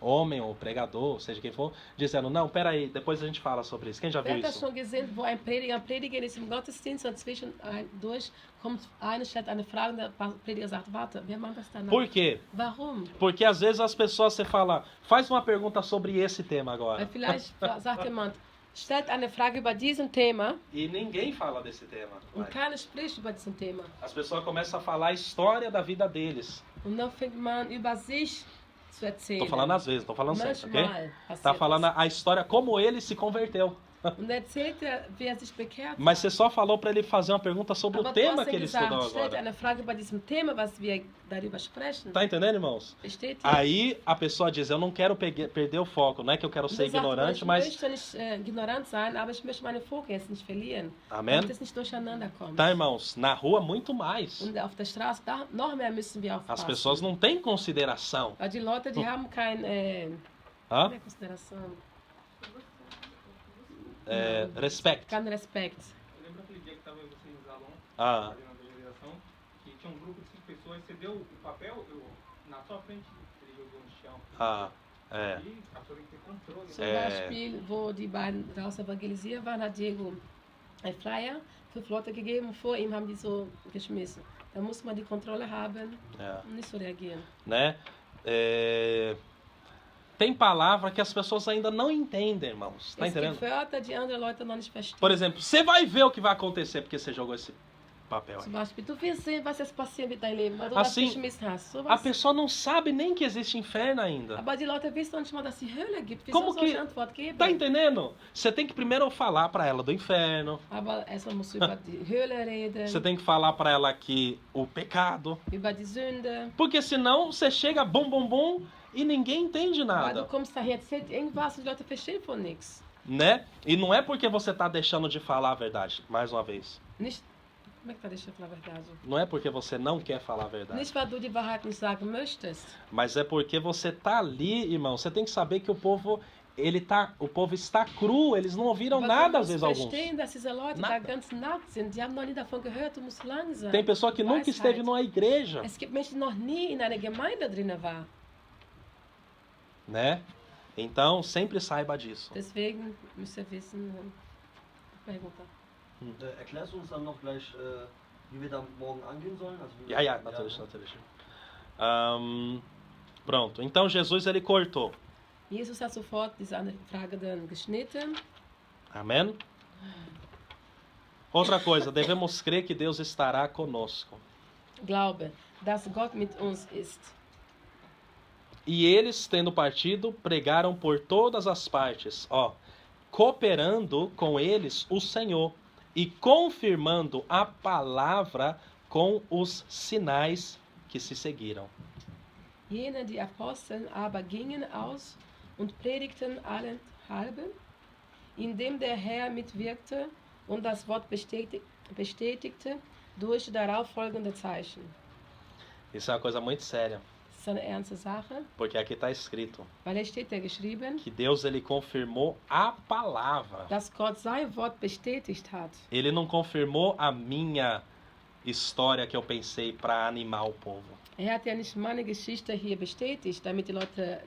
homem ou pregador, seja quem for, dizendo, não, peraí, depois a gente fala sobre isso. Quem já Wer viu hat das isso? schon gesehen, wo ein Prediger ist im Gottesdienst und zwischendurch kommt einer, stellt eine Frage und der Prediger sagt, warte, wir machen das danach. Por quê? Warum? Porque às vezes as pessoas, você fala, faz uma pergunta sobre esse tema Weil agora. vielleicht sagt jemand, stellt eine Frage über diesen Thema E ninguém fala desse tema. und keiner spricht über diesen Thema. As pessoas começam a falar a história da vida deles. Und dann fängt man über sich zu erzählen. Tô falando às vezes, tô falando sempre, ok? Manchmal passiert Tá falando das. a história como ele se converteu. Und erzählt er, wie er sich bekehrt Mas hat. você só falou para ele fazer uma pergunta sobre Aber o du tema hast que ja ele gesagt, estudou stellt agora. eine Frage bei diesem Thema, was wir darüber sprechen. Tá entendendo, irmãos? Versteht ihr? Aí a pessoa diz, eu não quero perder o foco, não é que eu quero Und ser er sagt, ignorante, ich mas... möchte nicht ignorant sein, aber ich möchte meinen Fokus nicht verlieren. Amém? Damit es nicht durcheinander kommt. Tá, irmãos? Na rua, muito mais. Und auf der Straße, da noch mehr müssen wir As aufpassen. pessoas não têm consideração. Weil die Leute, die haben kein Hã? mehr Konsideration, Respect. kein Respekt. Eu lembro aquele dia que estava você em Zalon, Ah, ali na evangelização, que tinha um grupo de 5 pessoas, você deu o papel na sua frente, ele jogou no chão. é. E a pessoa tem que ter controle. Zum né? Beispiel, wo die beiden raus evangelisiert waren, hat Diego ein Flyer 5 Leute gegeben und vor ihm haben die so geschmissen. Da muss man die Kontrolle haben É. und nicht so reagieren. Né? Tem palavra que as pessoas ainda não entendem, irmãos. Tá Es gibt entendendo? Wörter, die andere Leute noch nicht verstehen. Por exemplo, você vai ver o que vai acontecer porque você jogou esse papel aí. Zum Beispiel, du wirst sehen, was jetzt passiert mit deinem Leben, weil du Assim, das geschmissen hast. So A was. pessoa não sabe nem que existe inferno ainda. Aber die Leute wissen noch nicht mal, dass es die Hölle gibt. Wie Como soll ich que- Antwort geben? Tá entendendo? Você tem que primeiro falar pra ela do inferno. Aber erstmal musst du über die Hölle reden, Você tem que falar pra ela que o pecado. über die Sünde. Porque senão você chega bum bum bum e ninguém entende Weil du nada, kommst daher, erzählt irgendwas und die Leute verstehen von nichts. né? E não é porque você tá deixando de falar a verdade, mais uma vez. Nicht, Como é que tá? Deixa eu falar a verdade. Não é porque você não quer falar a verdade. Nicht, weil du die Wahrheit nicht sagen möchtest. Mas é porque você tá ali, irmão. Você tem que saber que o povo está cru. Eles não ouviram Aber nada, du às musst vezes, alguns. verstehen, dass diese Leute da Nada. ganz nackt sind. Die haben noch nie davon gehört, du musst langsam. Tem pessoa que nunca esteve Weisheit. numa igreja, Es gibt Menschen, die noch nie in einer Gemeinde drin war. né? Então, sempre saiba disso. Deswegen müsst ihr wissen, perguntar. Erklärst du uns dann noch gleich, wie wir da morgen angehen sollen? Also wie wir- Ja, natürlich. Pronto. Então, Jesus, ele cortou. Jesus hat sofort diese Frage dann geschnitten. Amém? Outra coisa, devemos crer que Deus estará conosco. Glaube, dass Gott mit uns ist. E eles, tendo partido, pregaram por todas as partes, cooperando com eles o Senhor e confirmando a palavra com os sinais que se seguiram. Jene, die Apostel aber gingen aus und predigten allenthalben, indem der Herr mitwirkte und das Wort bestätigte durch darauf folgende Zeichen. Isso é uma coisa muito séria, Das ist eine ernste Sache, porque aqui está escrito weil es steht ja geschrieben, que Deus ele confirmou a palavra. dass Gott sein Wort bestätigt hat. Ele não confirmou a minha história que eu pensei para animar o povo. Er hat ja nicht meine Geschichte hier bestätigt, damit die Leute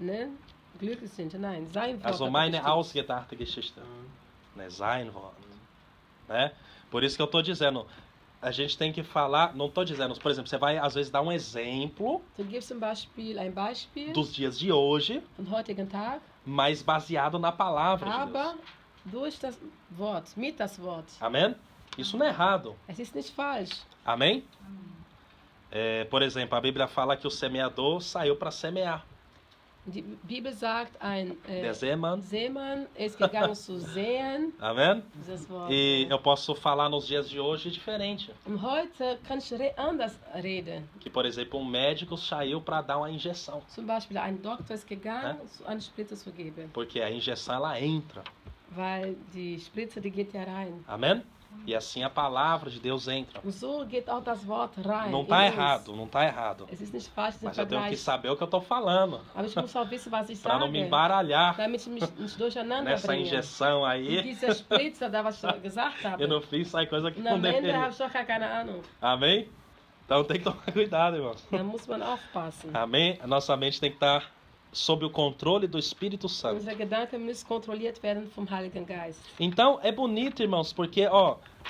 glücklich sind. Nein, sein Wort Also hat er meine bestätigt. ausgedachte Geschichte. Né? Sein Wort. Né? Por isso que eu estou dizendo, a gente tem que falar, não estou dizendo, por exemplo, você vai às vezes dar um exemplo Du gibst zum Beispiel ein Beispiel dos dias de hoje, vom heutigen Tag, mas baseado na palavra de aber Deus. durch das Wort, mit das Wort. Amém? Isso não é errado. Es ist nicht falsch. Amém? Por exemplo, a Bíblia fala que o semeador saiu para semear. Die Bibel sagt, ein Der Seemann. Seemann ist gegangen zu säen, Amém? dieses Wort. E eu posso falar nos dias de hoje diferente. Und heute kann ich anders reden. Que, por exemplo, um médico saiu para dar uma injeção. Zum Beispiel, ein Doktor ist gegangen, eine Spritze zu geben, Porque a injeção ela entra. weil die Spritze, die geht ja rein. Amém? E assim a palavra de Deus entra. Und so geht auch das Wort rein. Não in tá uns. errado, não tá errado. Es ist nicht falsch, den Mas eu tenho que Vergleich. saber o que eu tô falando. Aber ich muss auch wissen, was ich Para não me sage, embaralhar damit ich mich nicht durcheinander nessa bringe. injeção Und aí. diese Spritze, da was ich schon gesagt habe. Eu não fiz sai coisa que Und não am Ende deveria. habe ich doch gar keine Ahnung. Amém? Então tem que tomar cuidado, irmão. Da muss man aufpassen. Amém? A nossa mente tem que estar sob o controle do Espírito Santo. Unsere Gedanken müssen kontrolliert werden vom Heiligen Geist. Então é bonito, irmãos, porque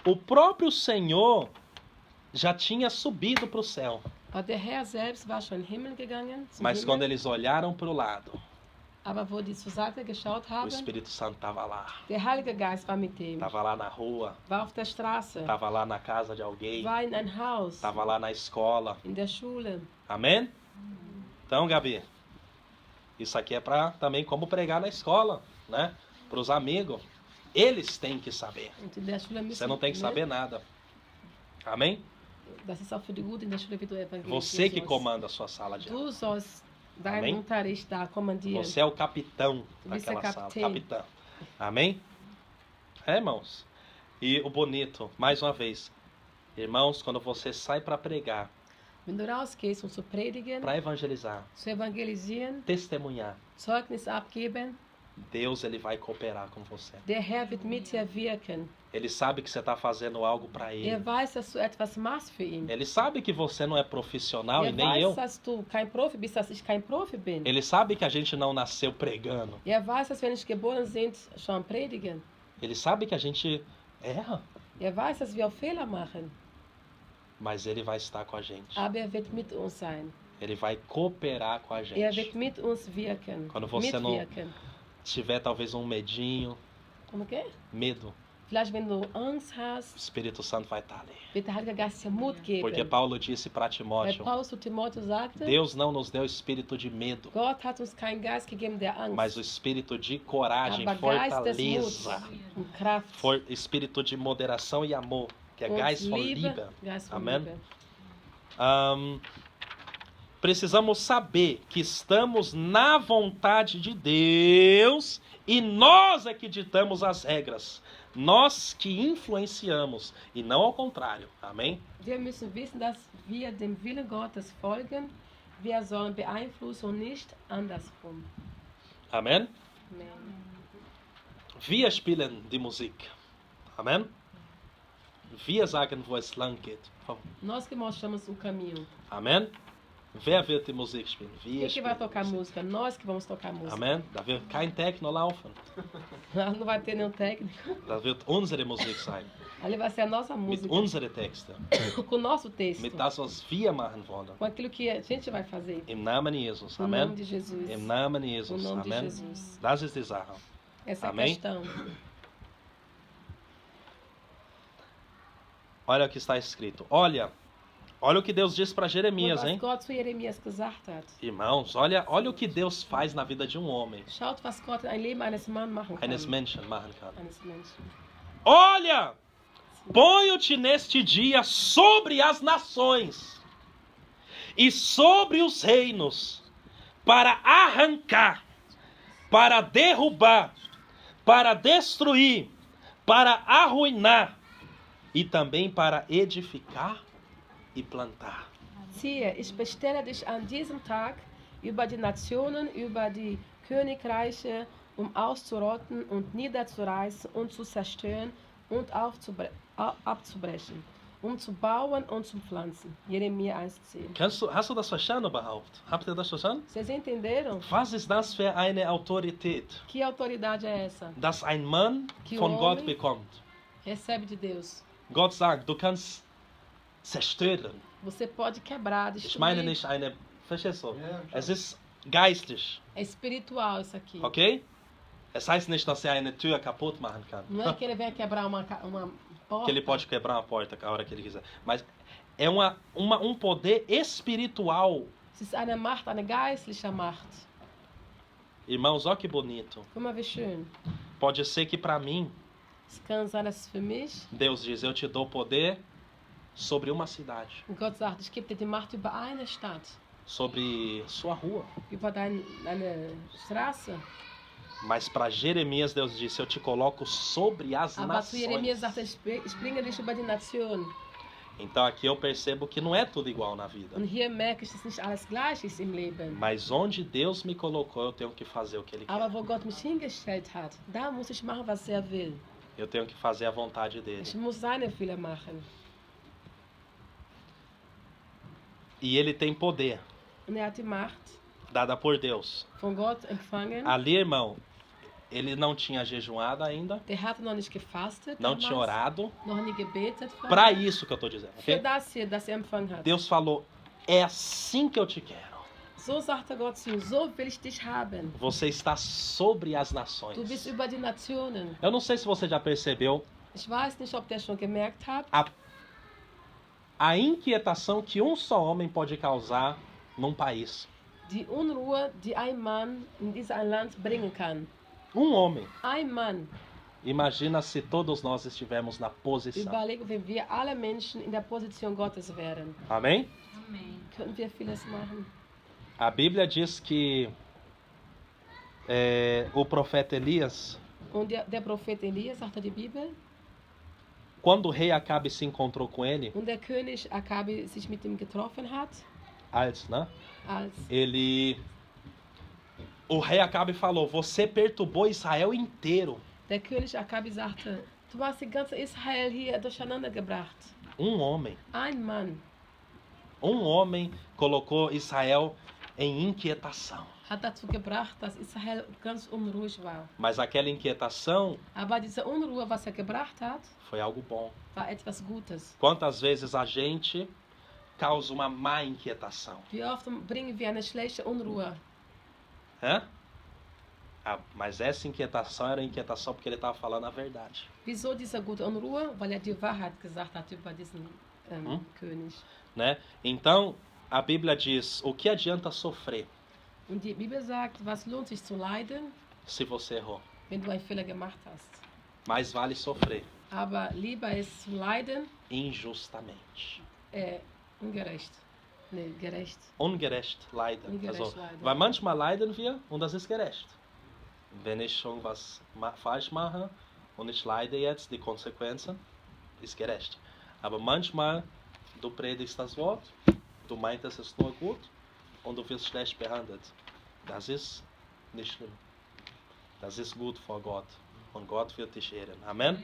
o próprio Senhor já tinha subido para o céu. Aber der Herr selbst war schon in den Himmel gegangen, zum Mas quando Himmel. eles olharam para o lado, Aber wo die zur Seite geschaut o haben, Espírito Santo estava lá. der Heilige Geist war mit dem. Estava lá na rua, War auf der Straße, estava lá na casa de alguém, war in ein Haus, estava lá na escola. in der Schule. Amém? Então, Gabi, isso aqui é para também como pregar na escola, né? Para os amigos. Eles têm que saber. Und in der Schule müssen, Você não tem que saber nada. Amém? Das ist auch für die Gute in der Schule, wie du evangelisieren Você que sollst. comanda a sua sala de aula. Du sollst deinen Amém? Unterricht da kommandieren. Você é o capitão Du bist daquela der sala. Kapitän. Capitão. Amém? Irmãos. E o bonito, mais uma vez. Irmãos, quando você sai para pregar, Wenn du rausgehst, um zu predigen, para evangelizar, zu evangelisieren, testemunhar, Zeugnis abgeben, Deus ele vai cooperar com você. der Herr wird mit dir wirken. Ele sabe que você está fazendo algo para ele. Weiß, dass du etwas machst für ihn. Ele sabe que você não é profissional e nem Weiß, eu. dass du kein Profi bist, dass ich kein Profi bin. Ele sabe que a gente não nasceu pregando. Weiß, dass wir nicht geboren sind, schon predigen. Ele sabe que a gente erra, Weiß, dass wir auch Fehler machen. mas ele vai estar com a gente. Aber wird mit uns sein. Ele vai cooperar com a Wird gente. mit uns wirken. Quando você não- Mitwirken. Se tiver talvez um medinho, Como que é? medo, Vielleicht, wenn du Angst o hast, Espírito Santo vai estar ali. wird der Heilige Geist dir Mut geben. Porque Paulo disse para Weil Timóteo, Paulus zu Timotheus sagte, Deus não nos deu espírito de medo, Gott hat uns keinen Geist gegeben der Angst, mas o espírito de coragem, aber Geist des fortaleza, Muts und Kraft espírito de moderação e amor, que é und Geist von Liebe. Liebe. Geist von Amen. Liebe. Precisamos saber que estamos na vontade de Deus e nós é que ditamos as regras. Nós que influenciamos e não ao contrário. Amém? Wir müssen wissen, dass wir dem Willen Gottes folgen. Wir sollen beeinflussen und nicht andersrum. Amen? Amen. Wir spielen die Musik. Amen? Wir sagen, wo es lang geht. Nós que mostramos o caminho. Amen? Wer wird die Musik spielen? Wir Quem que vai spielen tocar Musik. música? Nós que vamos tocar música. Amen? Da wird kein Techno laufen. Não vai ter nenhum técnico. Da wird unsere Musik sein. Ali vai ser a nossa Mit música. unseren Texten. Com o nosso texto. Mit das, was wir machen wollen. Com aquilo que a gente vai fazer. Im Namen Jesus. No nome Amen? de Jesus. Im Namen No Jesus. nome de Amen? Jesus. Das ist die Sache. Essa é a Amém? questão. Olha o que está escrito. Olha o que Deus disse para Jeremias, Was hein? Gott zu Jeremias gesagt hat. Irmãos, olha o que Deus faz na vida de um homem. Schaut, was Gott in ein Leben eines Mannes machen kann. Eines Menschen machen kann. Eines Menschen. Olha! Ponho-te neste dia sobre as nações e sobre os reinos, para arrancar, para derrubar, para destruir, para arruinar e também para edificar e plantar. Siehe, ich bestelle dich an diesem Tag über die Nationen, über die Königreiche, auszurotten und niederzureißen und zu zerstören und abzubrechen, zu bauen und zu pflanzen. Jeremia 1,10. Hast du das verstanden überhaupt? Habt ihr das verstanden? Vocês entenderam? Was ist das für eine Autorität, Que autoridade é essa? dass ein Mann Que von Gott homem bekommt? recebe de Deus. Gott sagt, du kannst zerstören. Você pode quebrar, Ich meine destruir. nicht eine, verstehst du? Ja, klar. Es ist geistlich, É espiritual isso aqui. okay? Es heißt nicht, dass er eine Tür kaputt machen kann. Não é que ele venha quebrar uma porta. Que ele pode quebrar uma porta a hora que ele quiser. Mas é um poder espiritual. Es ist eine Macht, eine geistliche Macht. Irmãos, olha que bonito. Guck mal, wie schön. Pode ser que para mim, Es kann sein, dass für mich, Deus diz, eu te dou poder sobre uma cidade, und Gott sagt, ich gebe dir die Macht über eine Stadt, sobre sua rua. über deine Straße. Mas para Jeremias, Deus disse, eu te coloco sobre as Aber zu Jeremias nações. sagt er, ich bringe dich über die Nation. Então aqui eu percebo que não é tudo igual na vida. Und hier merke ich, dass nicht alles gleich ist im Leben. Mas onde Deus me colocou, eu tenho que fazer o que Ele Aber quer. wo Gott mich hingestellt hat, da muss ich machen, was er will. Eu tenho que fazer a vontade dele. Ich muss seine Wille machen. E Ele tem poder, Und er hat die Macht dada por Deus. von Gott empfangen. Ali, irmão, ele não tinha jejuado ainda, Der hatte noch nicht gefastet, não tinha damals, orado. noch nie gebetet. Para isso que eu estou dizendo, Für ok? das hier, das er empfangen hat. Deus falou, é assim que eu te quero. So sagte Gott zu ihm, so will ich dich haben. Você está sobre as Du nações. bist über die Nationen. Eu não sei se você já percebeu Ich weiß nicht, ob der schon gemerkt hat, a inquietação que um só homem pode causar num país. die Unruhe, die ein Mann in dieses Land bringen kann. Homem. Ein Mann. Imagina se todos nós estivermos na posição. Überlege, wenn wir alle Menschen in der Position Gottes wären, Amém? Amém. könnten wir vieles machen. A Bíblia diz que o profeta Elias, Und der Prophet Elias, sagt die Bibel, quando o rei Acabe se encontrou com ele, und der König Akabi sich mit ihm getroffen hat, né? als O rei Acabe falou: você perturbou Israel inteiro. der König Akabi sagte, du hast die ganze Israel hier durcheinander gebracht. Homem. Ein Mann Homem colocou Israel em inquietação. hat dazu gebracht, dass Israel ganz unruhig war. Mas aquela inquietação Aber diese Unruhe, was er gebracht hat, foi algo bom. war etwas Gutes. Quantas vezes a gente causa uma má inquietação? Wie oft bringen wir eine schlechte Unruhe? Hã? Mas essa inquietação era inquietação porque ele estava falando a verdade. Wieso diese gute Unruhe? Weil er die Wahrheit gesagt hat über diesen König. Né? Então, a Bíblia diz, o que adianta sofrer Und die Bibel sagt, was lohnt sich zu leiden, se você errou? wenn du einen Fehler gemacht hast. Mais vale sofrer Aber lieber ist zu leiden, injustamente. ungerecht. Nee, gerecht. Ungerecht leiden. Ungerecht Also, leiden. weil manchmal leiden wir und das ist gerecht. Wenn ich schon was falsch mache und ich leide jetzt die Konsequenzen, ist gerecht. Aber manchmal, du predigst das Wort, du meintest es nur gut und du wirst schlecht behandelt. Das ist nicht schlimm. Das ist gut vor Gott. Und Gott wird dich ehren. Amém?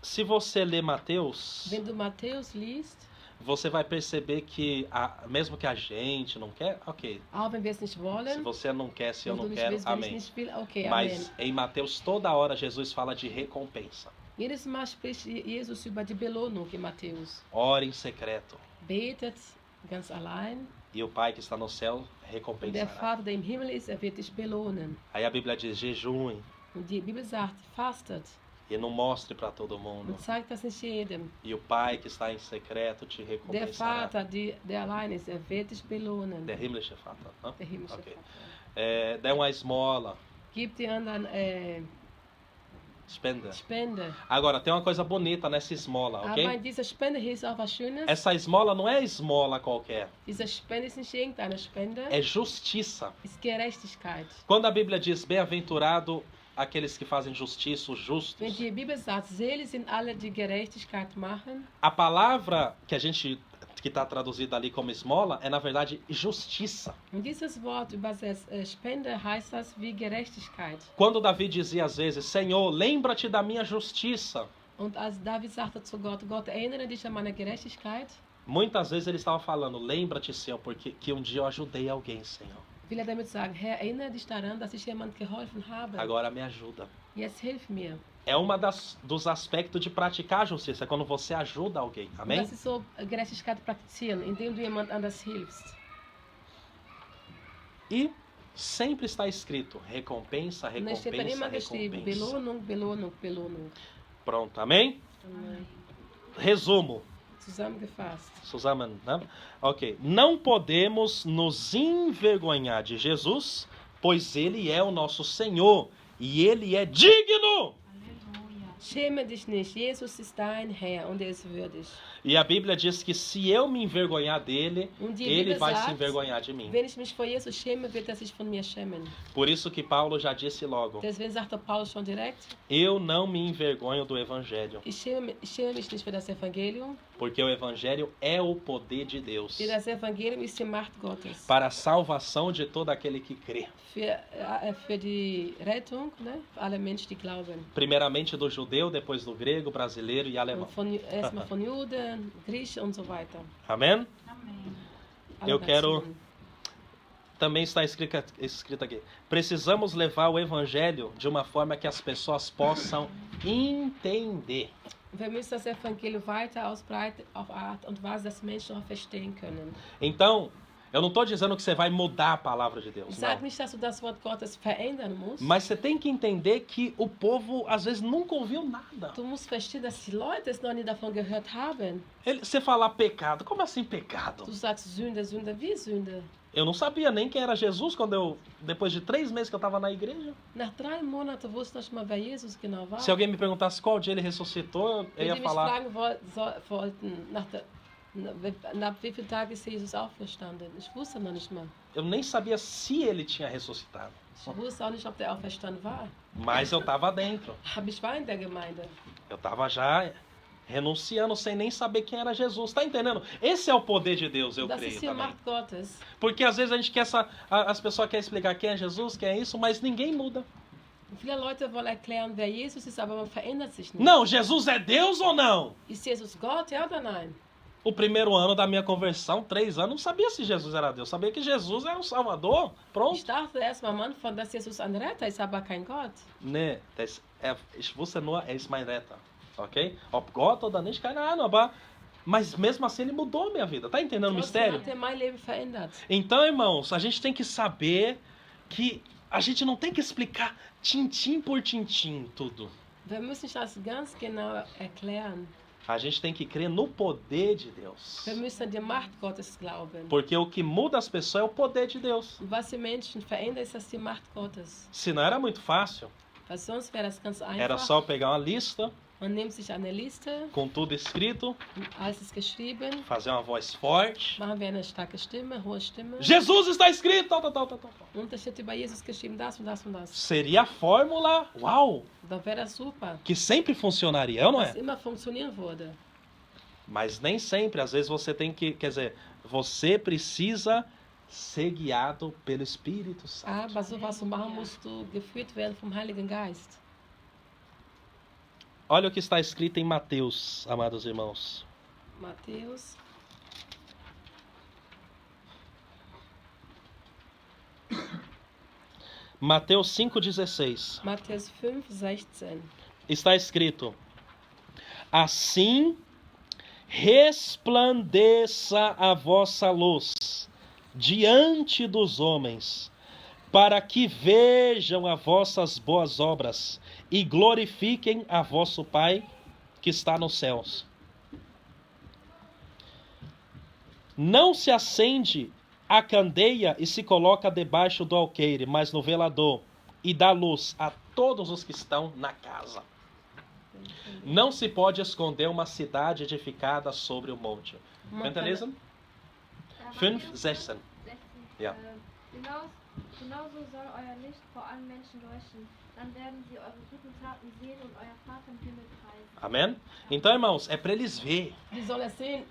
Se você ler Mateus, Wenn du Matthäus liest, você vai perceber que, mesmo que a gente não quer, ok. auch wenn wir es nicht Se wollen, você não quer, se eu wenn du não nicht quero, willst, wenn ich amém. nicht will, okay, Mas Amen. em Mateus, toda hora, Jesus fala de recompensa. Jedes Mal spricht Jesus über die Belohnung in Matthäus. Ore em secreto. Betet ganz allein. E o Pai que está no céu Und der recompensará. Vater, der im Himmel ist, wird dich belohnen. Aí a Bíblia diz, jejuem Und die Bibel sagt, fastet e não mostre para todo mundo. und zeigt das nicht jedem. E o Pai que está em secreto te Der recompensará. Vater, der allein ist, wird dich belohnen. Der himmlische Vater. Né? Der himmlische Ok. Vater. Dê uma esmola. Gib die anderen Spenda. Spende. Agora, tem uma coisa bonita nessa esmola, Aber ok? in dieser Spende hier ist auch was Schönes. Essa esmola não é esmola qualquer. Diese Spende ist nicht irgendeine Spende, É justiça. ist Gerechtigkeit. Quando a Bíblia diz bem-aventurado aqueles que fazem justiça, os Wenn justos, die Bibel sagt, selig sind alle, die Gerechtigkeit machen, a palavra que está traduzida ali como esmola é na verdade justiça. und dieses Wort übersetzt Spende heißt das wie Gerechtigkeit. Quando Davi dizia às vezes, Senhor, lembra-te da minha justiça, Und als David sagte zu Gott, Gott, erinnere dich an meine Gerechtigkeit, muitas vezes ele estava falando, lembra-te, Senhor, porque que um dia eu ajudei alguém, Senhor. will er damit sagen, Herr, erinnere dich daran, dass ich jemand geholfen habe. Agora me ajuda. Jetzt hilf mir. É uma dos aspectos de praticar a justiça, é quando você ajuda alguém. Und Amém? das ist so Gerechtigkeit praktizieren, indem du jemand anders hilfst. E sempre está escrito recompensa, Und es steht dann recompensa, immer geschrieben, recompensa. Belohnung, Belohnung, Belohnung. Pronto, amém? Amen. Resumo. Zusammengefasst. Suzana, né? Ok. Não podemos nos envergonhar de Jesus, pois Ele é o nosso Senhor e Ele é digno. Halleluja. Schäme dich nicht, Jesus ist dein Herr und er ist würdig. E a Bíblia diz que se eu me envergonhar dele, Und die Ele Bibel vai se sagt, envergonhar de mim. wenn ich mich vor Jesus schäme, wird er sich von mir schämen. Por isso que Paulo já disse logo, Deswegen sagte Paulus schon direkt, eu não me envergonho do Evangelho, ich schäme mich nicht für das Evangelium, porque o Evangelho é o poder de Deus denn das Evangelium ist die Macht Gottes. para a salvação de todo aquele que crê. Für die Rettung, ne? Für alle Menschen, die glauben. Primeiramente do judeu, depois do grego, brasileiro e alemão. Und erstmal von Juden, Griechen und so weiter. Amém? Amém. Alle Eu quero- Nationen. Também está escrito aqui. Precisamos levar o evangelho de uma forma que as pessoas possam entender. Wir müssen das Evangelium weiter ausbreiten auf Art und Weise, dass Menschen auch verstehen können. Então, eu não estou dizendo que você vai mudar a palavra de Ich Deus, sage não. nicht, dass du das Wort Gottes verändern musst. Mas você tem que entender que o povo às vezes nunca ouviu nada. Du musst verstehen, dass die Leute es noch nie davon gehört haben. Você falar pecado, como assim pecado? Du sagst Sünde, Sünde, wie Sünde? Eu não sabia nem quem era Jesus depois de 3 meses que eu estava na igreja. Nach 3 Monaten wusste ich mal, wer Jesus genau war. Se alguém me perguntasse qual dia ele ressuscitou, eu Wenn ia die mich falar, fragen wollten, nach wie vielen Tagen ist Jesus auferstanden? Ich wusste noch nicht mal. eu nem sabia se ele tinha ressuscitado. Ich wusste auch nicht, ob der auferstanden war. Mas eu estava dentro. Aber ich war in der Gemeinde. Eu estava já renunciando sem nem saber quem era Jesus. Tá entendendo? Esse é o poder de Deus, eu Das creio ist die também. Macht Gottes. Porque às vezes a gente quer as pessoas querem explicar quem é Jesus, quem é isso, mas ninguém muda. Viele Leute wollen erklären, wer Jesus ist, aber man verändert sich nicht. Não, Jesus é Deus ou não? Ist Jesus Gott, ja oder nein? O primeiro ano da minha conversão, 3 anos, não sabia se Jesus era Deus. Sabia que Jesus era o Salvador. Ich Pronto. dachte erst mal am Anfang, dass Jesus ein Retter ist, aber kein Gott. Ne, ich wusste nur, er ist mein Retter. Ok? Ob Gott oder nicht, keine Ahnung. Aber, mas mesmo assim ele mudou a minha vida. Tá entendendo o Trotzdem mistério? hat er mein Leben verändert. Então, irmãos, a gente tem que saber que a gente não tem que explicar tintim por tintim tudo. Wir müssen nicht das ganz genau erklären. A gente tem que crer no poder de Deus. Wir müssen die Macht Gottes glauben. Porque o que muda as pessoas é o poder de Deus. Und was die Menschen verändert, ist das die Macht Gottes. Se não era muito fácil, Weil sonst wäre das ganz einfach. era só pegar uma lista Man nimmt sich eine Liste, com tudo escrito, alles ist geschrieben, fazer uma voz forte. machen wir eine starke Stimme, hohe Stimme. Jesus está escrito, tal, tal, tal, tal, tal. Und da steht über Jesus geschrieben, das und das und das. Seria a fórmula, uau, Da wäre das super, que sempre funcionaria, é ou não was é? immer funktionieren würde. Mas nem sempre, às vezes você tem que, quer dizer, você precisa ser guiado pelo Espírito Santo. Aber so was du machen, musst du geführt werden vom Heiligen Geist. Olha o que está escrito em Mateus, amados irmãos. Matthäus, Mateus 5,16. Matthäus 5,16. Está escrito: assim resplandeça a vossa luz diante dos homens, para que vejam as vossas boas obras e glorifiquem a vosso Pai que está nos céus. Não se acende a candeia e se coloca debaixo do alqueire, mas no velador, e dá luz a todos os que estão na casa. Não se pode esconder uma cidade edificada sobre o monte. Könnt ihr lesen? 5,16. Ja. Genauso soll euer Licht vor allen Menschen leuchten. Dann werden sie eure guten Taten sehen und euer Vater im Himmel preisen. Amém? Então, irmãos, é para eles ver Die soll es sehen,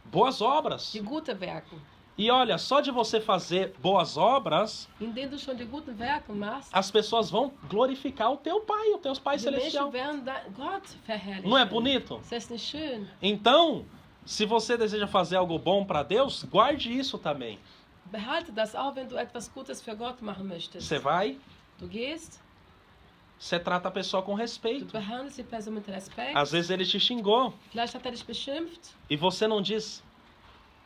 boas obras. die gute Werke. E olha, só de você fazer boas obras, Indem du schon die guten Werke machst, as pessoas vão glorificar o teu Pai, o teu Pai die Celestial. Menschen werden Gott verherrlichen. Não é bonito? Ist das nicht schön? Então, se você deseja fazer algo bom para Deus, guarde isso também. Behalte das auch, wenn du etwas Gutes für Gott machen möchtest. Você vai, Du gehst, você trata a pessoa com du respeito. behandelst die Person mit Respekt. Às vezes ele te xingou Vielleicht hat dich beschimpft e você não diz,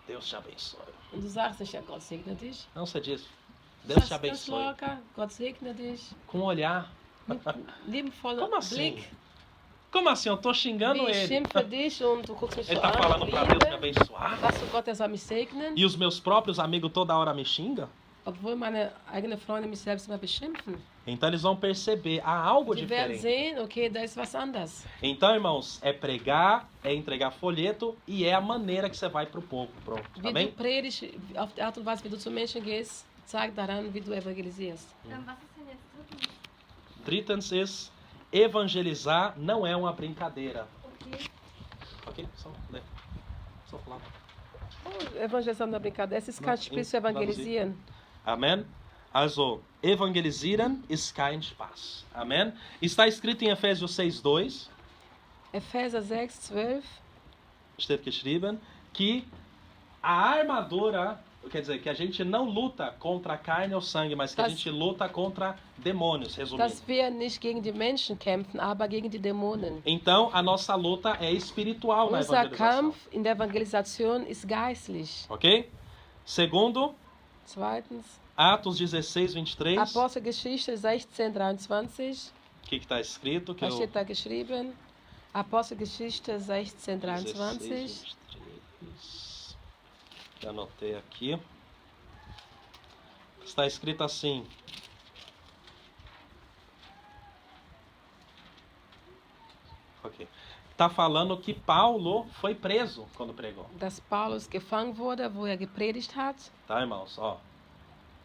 Deus te abençoe. und du sagst nicht, ja, Gott segne dich. Não, você diz, Deus te Sagst ganz abençoe. locker, Gott segne dich. Com um olhar. Mit liebevollem Como assim? Blick. Como assim? Eu tô xingando Wie ich ele. schimpfe dich und du guckst mich Ele so tá an. falando para Deus me Liebe. abençoar. Sagst du, Gott, er soll mich segnen, E os meus próprios amigos toda hora me xingam? obwohl meine eigenen Freunde mich selbst immer beschimpfen. Então eles vão perceber, há algo Die werden diferente. sehen, okay, da ist was anders. Então, irmãos, é pregar, é entregar folheto e é a maneira que você vai pro povo. Pronto, Wie amém? du predigst, auf die Art und Weise, wie du zu Menschen gehst, zeigt daran, wie du evangelisierst. Was ist denn jetzt drittens? Drittens is, evangelizar não é uma brincadeira. Okay. Ok? Só falar. Oh, Evangelisation ist eine brincadeira. Es ist kein Não, Spiel zu evangelisieren. Amém? Also, evangelisieren ist kein Spaß. Amém? Está escrito em Efésios 6:2, Epheser 6,12. steht geschrieben, que a armadura, quer dizer, que a gente não luta contra a carne ou sangue, mas que a Das- gente luta contra demônios, resumindo. Dass wir nicht gegen die Menschen kämpfen, aber gegen die Dämonen. Então, a nossa luta é espiritual na Unser evangelização. Kampf in der Evangelisation ist geistlich. Ok? Segundo, Zweitens, Atos 16:23. Apostelgeschichte 16,23. O que está escrito? Que Was steht da geschrieben? Apostelgeschichte 16,23. 16:23. Que anotei aqui. Está escrito assim. Ok. Está falando que Paulo foi preso quando pregou. Dass Paulus gefangen wurde, wo er gepredigt hat. Tá, irmãos? Ó.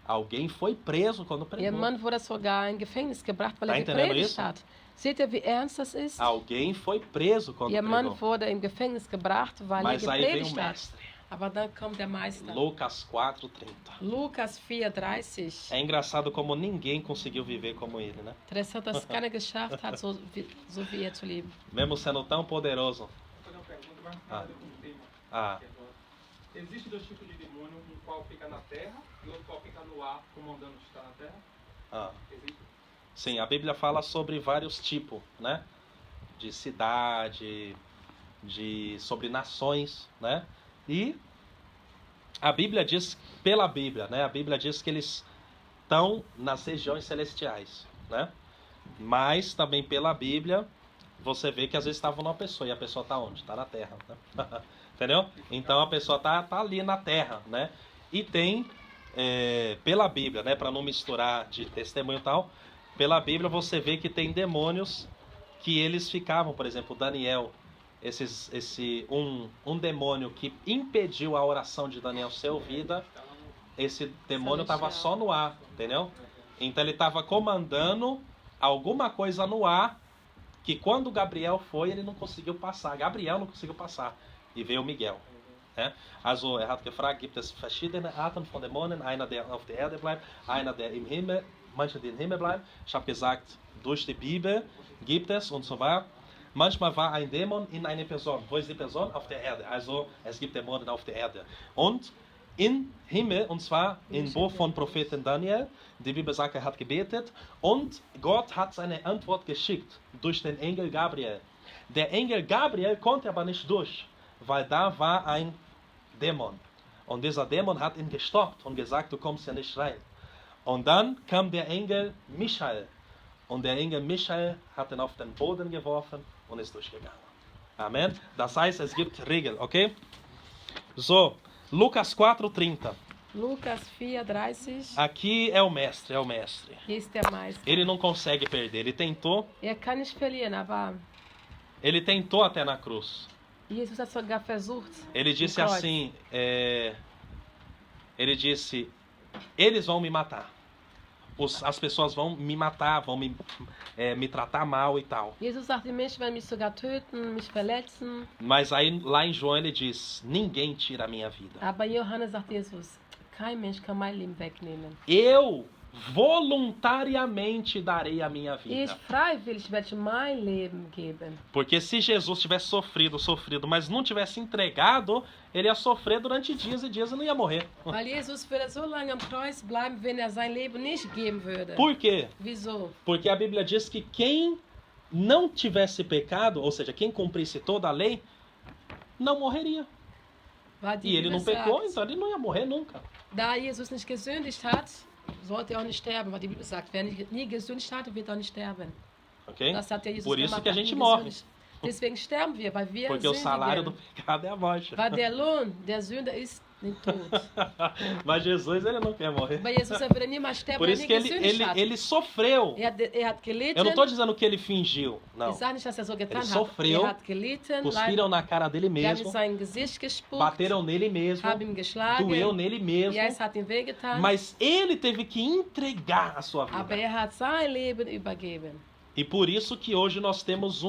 Alguém foi preso quando Ihr pregou. Mann wurde sogar in Gefängnis gebracht, weil Tá er entendendo gepredigt isso? hat. Seht ihr, wie ernst das ist? Alguém foi preso quando Ihr Mann pregou. wurde im Gefängnis gebracht, weil Mas er aí veio o gepredigt hat. mestre. Aber dann kommt der Meister. Lucas 4:30. Lukas 4,30. É engraçado como ninguém conseguiu viver como ele, né? Interessant, dass keiner geschafft hat, so wie er zu leben. Mesmo sendo tão poderoso. Vou fazer uma pergunta mais Ah. ligada com o tema. Ah, que agora. Existem dois tipos de demônio, um qual fica na terra e outro qual fica no ar, comandando o que está na terra? ah. Existe? Sim, a Bíblia fala sobre vários tipos, né? De cidade, sobre nações, né? E a Bíblia diz, pela Bíblia, né? A Bíblia diz que eles estão nas regiões celestiais, né? Mas também pela Bíblia, você vê que às vezes estava numa pessoa e a pessoa está onde? Está na terra, né? Entendeu? Então a pessoa tá ali na terra, né? E tem, pela Bíblia, né? Para não misturar de testemunho e tal, pela Bíblia você vê que tem demônios que eles ficavam, por exemplo, Daniel, um demônio que impediu a oração de Daniel ser ouvida, esse demônio estava só no ar, entendeu? Então ele estava comandando alguma coisa no ar que quando Gabriel foi, ele não conseguiu passar. Gabriel não conseguiu passar. E veio Miguel. Also hat gefragt, gibt es verschiedene Arten von Dämonen, einer der auf der Erde bleibt, einer der im Himmel, manche die im Himmel bleiben. Ich habe gesagt, durch die Bibel gibt es und so weiter. Manchmal war ein Dämon in einer Person. Wo ist die Person? Auf der Erde. Also es gibt Dämonen auf der Erde. Und im Himmel, und zwar im Buch von Propheten Daniel, die Bibel sagt, er hat gebetet und Gott hat seine Antwort geschickt durch den Engel Gabriel. Der Engel Gabriel konnte aber nicht durch, weil da war ein Dämon. Und dieser Dämon hat ihn gestoppt und gesagt, du kommst ja nicht rein. Und dann kam der Engel Michael. Und der Engel Michael hat ihn auf den Boden geworfen und ist durchgegangen. Amen. Das heißt, es gibt Regeln, okay? So, Lucas 4:30. Lucas 4:30. Aqui é o mestre, é o mestre. Este é mais. Ele não consegue perder. Ele tentou Kann nicht verlieren, aber até na cruz. Jesus hat sogar versucht. Ele disse Kreuz. assim, ele disse, eles vão me matar. As pessoas vão me matar, vão me tratar mal e tal. Jesus sagt, die Menschen werden mich sogar töten, mich verletzen. Mas aí lá em João ele diz, ninguém tira a minha vida. Aber Johannes sagt Jesus, kein Mensch kann mein Leben wegnehmen. Eu voluntariamente darei a minha Ich vida. freiwillig werde mein Leben geben. Porque se Jesus tivesse sofrido, mas não tivesse entregado, ele ia sofrer durante dias e dias e não ia morrer. Weil Jesus würde so lange am Kreuz bleiben, wenn er sein Leben nicht geben würde. Por quê? Wieso? Porque a Bíblia diz que quem não tivesse pecado, ou seja, quem cumprisse toda a lei, não morreria. Weil die E ele Bibel não pecou, sagt, então ele não ia morrer nunca. da Jesus nicht gesündigt hat, sollte er auch nicht sterben. Weil die Bibel sagt, wer nie gesündigt hat, wird auch nicht sterben. Ok? Das hat ja Jesus Por isso gemacht, que a hat gente nie morre. gesündigt. Deswegen sterben wir, weil wir Porque o salário do sündigen. pecado é a morte. Weil der Lohn der Sünde ist den Tod. Mas Jesus, ele não quer morrer. Aber Jesus würde niemals sterben, Por weil er isso nie que gesündigt hat. ele sofreu. Er hat gelitten. Eu não estou dizendo que ele fingiu, não. Ich sage nicht, dass er so getan Ele hat. sofreu, Er hat gelitten, Cuspiram na cara dele wir haben in mesmo, sein Gesicht gespuckt, bateram nele mesmo, haben ihn geschlagen, doeu nele mesmo, ja, es hat ihm wehgetan, mas ele teve que entregar a sua aber vida. er hat sein Leben übergeben. E por isso que hoje nós temos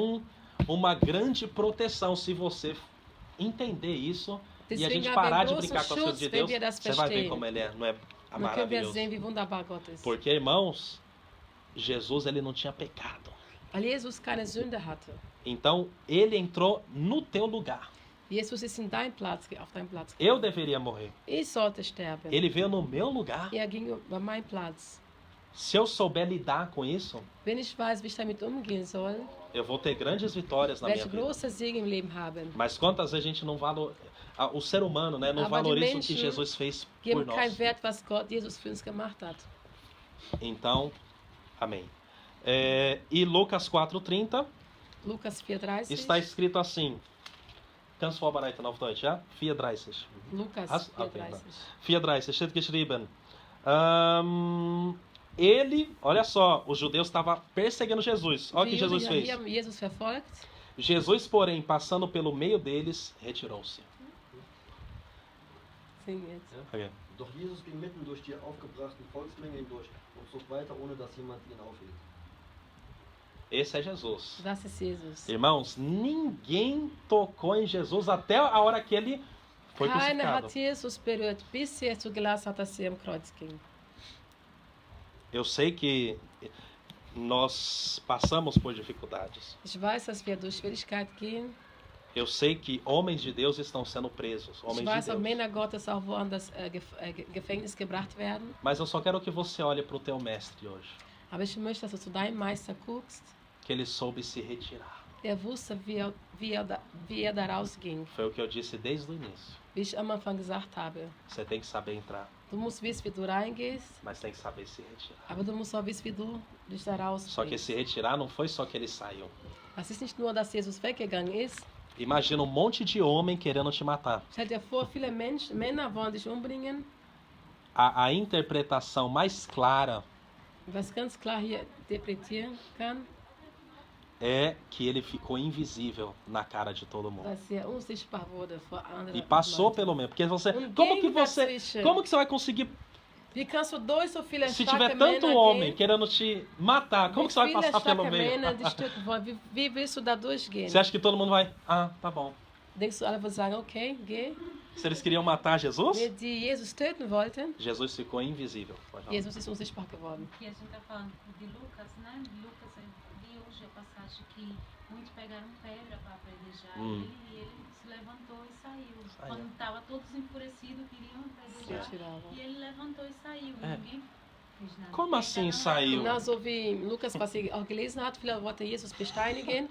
uma grande proteção. Se você entender isso e a Deswegen gente haben wir parar einen de großen brincar com as coisas Schutz, de wenn Deus, wir das você vai ver verstehen. como ele não é Dann können wir maravilhoso. sehen, wie wunderbar Gott ist. Porque, irmãos, Jesus ele não tinha pecado. Weil Jesus keine Sünde hatte. Então, ele entrou no teu lugar. Jesus ist in dein Platz, auf deinen Platz. Eu deveria morrer. Ich sollte sterben. Ele veio no meu lugar. Er ging über meinen Platz. Se eu souber lidar com isso, Wenn ich weiß, wie ich damit umgehen soll, eu vou ter grandes vitórias na minha welche vida. große Segen im Leben haben, Mas quantas vezes a gente não valoriza, o ser humano, né, não Aber die valoriza o que Menschen Jesus fez por geben keinen nós. Wert, was Gott, Jesus für uns gemacht hat. Então, amém. E Lucas 4:30 Lukas 4,30. está escrito assim. Kannst du vorbereiten auf Deutsch, ja? 4:30. Lukas Okay, 4,30. 4:30 steht geschrieben. Ele, olha só, os judeus estavam perseguindo Jesus. Olha o que Die Juden Jesus haben fez. hier Jesus verfolgt. Jesus, porém, passando pelo meio deles, retirou-se. Sing jetzt. Ok. Doch Jesus ging mitten durch die aufgebrachten Volksmenge hindurch und zog weiter, ohne dass jemand ihn aufhielt. Esse é Jesus. Das ist Jesus. Irmãos, ninguém tocou em Jesus até a hora que ele foi Keiner crucificado. hat Jesus berührt, bis er zugelassen hat, dass er am Kreuz ging. Eu sei que nós passamos por dificuldades. Ich weiß, dass wir durch Schwierigkeit gehen. Eu sei que homens de Deus estão sendo presos, Ich homens weiß, de dass Deus. Männer Gottes auch woanders Gefängnis gebracht werden. Mas eu só quero que você olhe para o teu mestre hoje, Aber ich möchte, dass du zu deinem Meister guckst. que ele soube se retirar. Er wusste, wie er da rausging. Foi o que eu disse desde o início. Wie ich am Anfang gesagt habe. Você tem que saber entrar, Du musst wissen, wie du reingehst, mas tem que saber se retirar. aber du musst auch wissen, wie du dich da Só que rausbringst. se retirar não foi só que ele saiu. Es ist nicht nur, dass Jesus weggegangen ist. Imagina um monte de homem querendo te matar. Stell dir vor, viele Männer wollen dich umbringen. A interpretação mais clara Was ganz klar hier interpretieren kann, é que ele ficou invisível na cara de todo mundo. dass er unsichtbar wurde vor anderen E passou Leuten. pelo meio. Porque você. Um Como que dazwischen. você vai conseguir. Wie kannst du durch so viele Se starke tiver tanto Männer homem gehen? querendo te matar, como que você vai Viele passar pelo starke meio? Männer, die stücken wollen. Wie willst du da durchgehen? Você acha que todo mundo vai. Ah, tá bom. Denkst du, alle würden sagen, okay, geh? Se eles queriam matar Jesus, Die Jesus töten wollten, Jesus ficou invisível. Pode falar. Jesus ist unsichtbar geworden. Que a gente está falando de Lucas, né? Lucas, eu li hoje a passagem que muitos pegaram pedra para apedrejar ele e ele se levantou e saiu. Quando estavam todos enfurecidos, queriam apedrejar. Se tiravam. E ele levantou e saiu. É. Ninguém fez nada. Como assim saiu? Genau so wie Lukas, was sie auch gelesen hat, viele wollten Jesus besteinigen.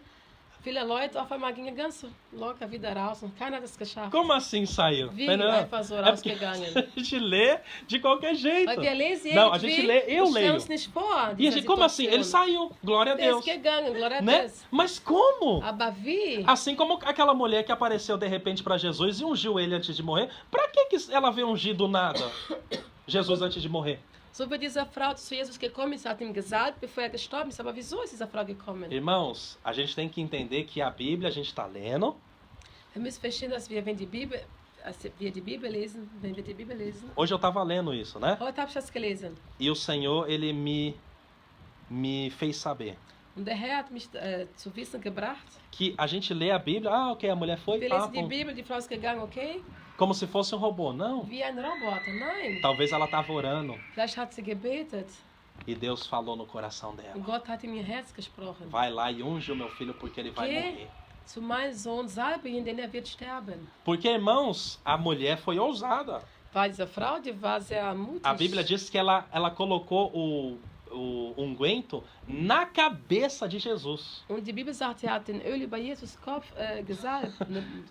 Viele Leute, auf einmal gingen ganz locker wieder raus und keiner hat es geschafft. Como assim saiu? Wie Não, einfach so é porque rausgegangen. a gente lê de qualquer jeito. Weil wir lesen Não, a gente lê, eu wir stellen leio. uns nicht vor, E a diese gente, como assim? Ele Situation. saiu. Glória a Er ist Deus. gegangen, glória a Né? Deus. Mas como? Aber wie? Assim como aquela mulher que apareceu de repente para Jesus e ungiu ele antes de morrer. Pra que ela veio ungir do nada Jesus antes de morrer? So wie diese Frau zu Jesus gekommen ist, hat ihm gesagt, bevor er gestorben ist. Aber wieso ist diese Frau gekommen? Irmãos, a gente tem que entender que a Bíblia a gente está lendo. Wir müssen verstehen, dass wir, wenn wir die Bibel lesen, Hoje eu estava lendo isso, né? heute habe ich das gelesen. E o Senhor, ele me fez saber Und der Herr hat mich zu wissen gebracht. que a gente lê a Bíblia, ok, a mulher foi, Wir pá, lesen die pum, Bibel, die Frau ist gegangen, okay? como se fosse um robô. Não. Wie ein Roboter. Nein. Talvez ela estava orando Vielleicht hat sie gebetet e Deus falou no coração und dela. Gott hat in ihr Herz gesprochen. Vai lá e unge o meu filho porque ele vai Que? morrer. Zu meinem Sohn, salbe ihn, denn er wird sterben. Porque, irmãos, a mulher foi ousada. Weil diese Frau, die war sehr mutig. A Bíblia diz que ela colocou o unguento na cabeça de Jesus. Und die Bibel sagt, er hat den Öl über Jesus Kopf gesalbt,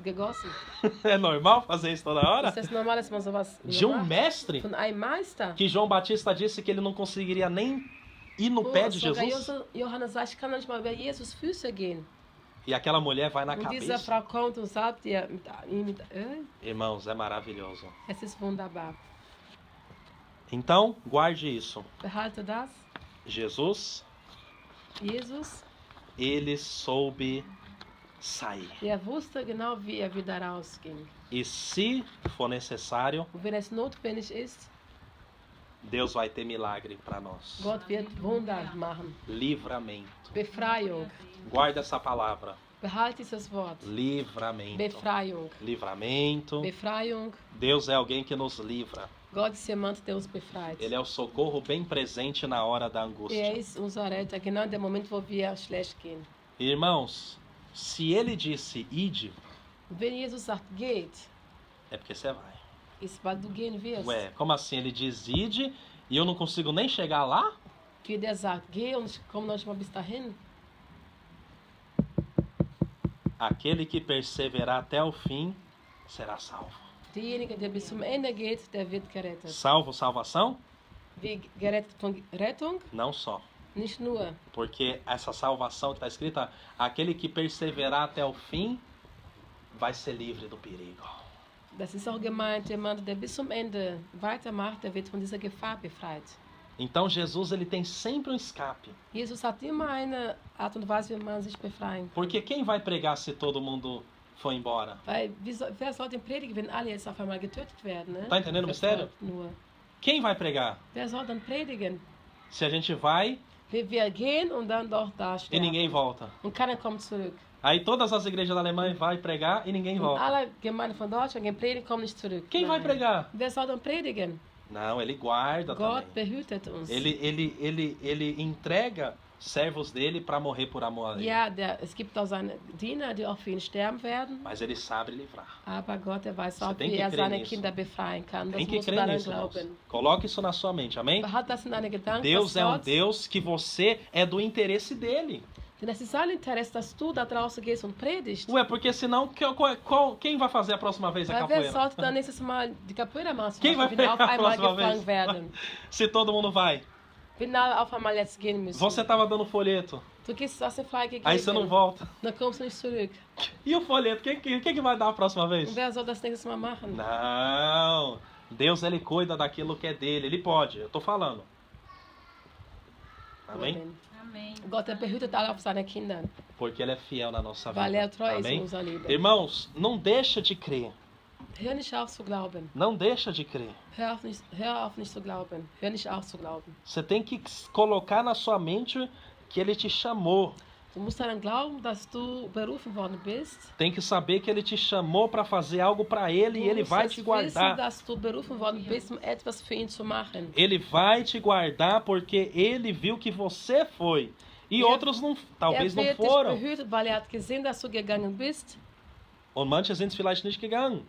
gegossen. É normal fazer isso toda hora? Ist das normal, dass man sowas De um macht? mestre Von einem Meister? que João Batista disse que ele não conseguiria nem ir no pé de Sogar Jesus. Johannes sagt, ich kann noch nicht mal über Jesus Füße gehen. E aquela mulher vai na Und diese cabeça. Frau kommt und salbt ihr mit Öl. Irmãos, é maravilhoso. Es ist wunderbar. Então, guarde isso. Behalte das. Jesus, Jesus, ele soube sair. der wusste genau, wie er wieder rausging. E se for necessário, Und wenn es notwendig ist, Deus vai ter milagre para nós. Gott wird Wunder machen. Livramento. Befreiung. Guarda essa palavra. Behalte dieses Wort. Livramento. Befreiung. Livramento. Befreiung. Deus é alguém que nos livra. Gott ist jemand, der uns befreit. Ele é o socorro bem presente na hora da angústia. Er ist unser Retter, genau in dem Moment, wo wir schlecht gehen. Irmãos, se ele disse ide, Und wenn Jesus sagt, geht, é porque você vai. ist, weil du gehen wirst. Ué, como assim? Ele diz ide e eu não consigo nem chegar lá? Wie der sagt, geh und ich komme noch nicht mal bis dahin. Aquele que perseverar até o fim será salvo. Derjenige, der bis zum Ende geht, der wird gerettet. Salvo, salvação? Wie gerettet von Rettung? Não só. Nicht nur. Porque essa salvação que está escrita, aquele que perseverar até o fim vai ser livre do perigo. Das ist auch gemeint, jemand, der bis zum Ende weitermacht, der wird von dieser Gefahr befreit. Então Jesus ele tem sempre um escape. Jesus hat immer eine Art und Weise, wie man sich befreien kann. Porque quem vai pregar se todo mundo for embora? Weil, wer soll denn predigen, wenn alle jetzt auf einmal getötet werden? Ne? Tá entendendo o mistério? Nur. Quem vai pregar? Wer soll dann predigen? Se a gente vai Wir gehen und dann doch da e sterben. ninguém volta. Und keiner kommt zurück. Aí todas as igrejas da Alemanha vai pregar e ninguém Und volta. alle Gemeinden von Deutschland gehen predigen, kommen nicht zurück. Quem vai Nein. pregar? Wer soll dann predigen? Não, ele guarda Gott também. behütet uns. Ele entrega servos dele para morrer por amor a ele. Ja, es gibt auch seine Diener, die auch für ihn sterben werden. Mas ele sabe livrar. Aber Gott, er weiß Você auch, tem wie que er crer seine nisso. Kinder befreien kann. Das Tem que musst du crer daran nisso, irmãos. glauben. Coloque isso na sua mente, amém? Behalte das in deine Gedanken, Deus dass é um Gott, Deus que você é do interesse dele. denn es ist sein Interesse, dass du da draußen gehst und predigst. Ué, porque senão quem vai fazer a próxima vez a Weil wer capoeira? sollte dann nächstes Mal die Capoeira machen, Quem vai wenn auf pegar a einmal próxima gefangen vez? werden? Se todo mundo vai. Wenn alle auf einmal jetzt gehen müssen. Você tava dando folheto, Du gehst aus dem freigegeben, aí você não volta. dann kommst du nicht zurück. E o folheto, quem que vai dar a próxima vez? Und wer soll das nächstes Mal machen? Não. Deus, ele cuida daquilo que é dele. Ele pode, eu tô falando. Amém? Amen. Amém. Gott, er behütet alle auf seine Kinder, Porque Ele é fiel na nossa weil vida. er treu ist in Amém? unser Leben. Irmãos, não deixa de crer. Hör nicht auf zu glauben. Não deixa de crer. Hör auf nicht zu glauben. Hör nicht auf zu glauben. Você tem que colocar na sua mente que Ele te chamou. Du musst daran glauben, dass du berufen worden bist. Tem que saber que Ele te chamou para fazer algo para Ele e Ele vai musst te wissen, guardar. dass du berufen worden bist, um etwas für ihn zu machen. Ele vai te guardar porque Ele viu que você foi. E outros não, talvez não wird dich foram. behütet, weil er hat gesehen, dass du gegangen bist. Und manche sind vielleicht nicht gegangen.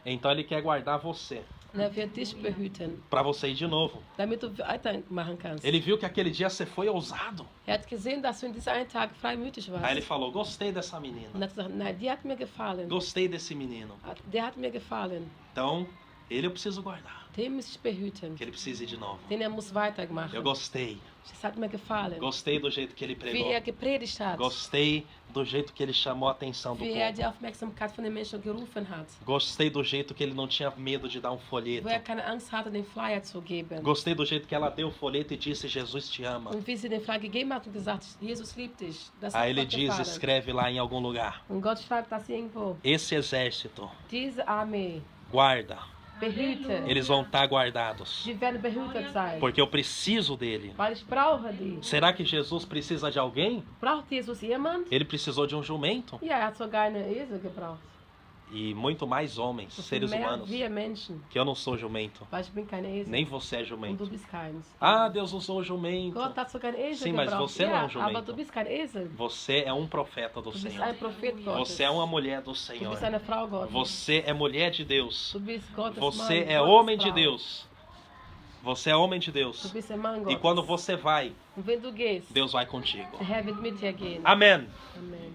Então Ele quer guardar você. Und er wird dich behüten, Para você ir de novo. damit du weitermachen kannst. Ele viu que aquele dia você foi ousado. Er hat gesehen, dass du in diesem einen Tag freimütig Aí ele warst. falou, gostei dessa menina. Und hat gesagt, nein, die hat mir gefallen. Gostei desse menino. Der hat mir gefallen. Então, ele eu preciso guardar. Den muss ich behüten. Que ele precise ir de novo. Den er muss weitermachen. Eu gostei. Das hat mir gefallen. Gostei do jeito que ele Wie pregou. er gepredigt hat. Gostei do jeito que ele chamou a atenção do Wie er povo. die Aufmerksamkeit von den Menschen gerufen hat. Gostei do jeito que ele não tinha medo de dar um folheto. Wo er keine Angst hatte, den Flyer zu geben. Gostei do jeito que ela deu o folheto e disse, Jesus te ama. Und wie sie den Flyer gegeben hat und gesagt, Jesus liebt dich. Das Aí hat ele Gott diz, gefallen. escreve lá em algum lugar. Und Gott schreibt das irgendwo. Esse exército, Diese Armee guarda. behüte. Eles vão estar guardados. Die werden behütet sein. Porque eu preciso dele. Weil ich brauche die. Será que Jesus precisa de alguém? Braucht Jesus jemand? Ele precisou de um jumento. Ja, er hat sogar eine Esel gebraucht. E muito mais homens, So viel seres mehr humanos. wir Menschen. Que eu não sou jumento. Weil ich bin kein Esel. Nem você é Und du jumento. bist keins. Ah, Deus usou o jumento. Gott hat sogar einen Esel Sim, mas gebraucht. você não é Ja, um jumento. aber du bist kein Esel. Você é um profeta do Du bist Senhor. ein Prophet Gottes. Você é uma mulher do Du Senhor. bist eine Frau Gottes. Você é mulher de Deus. Du bist Gottes Você Mann, é Gottes homem de Frau. Deus. Você é homem de Du Deus. bist ein Mann E Gottes. quando você vai, Und wenn du gehst, Deus vai contigo. der Herr wird mit dir gehen. Amém. Amen.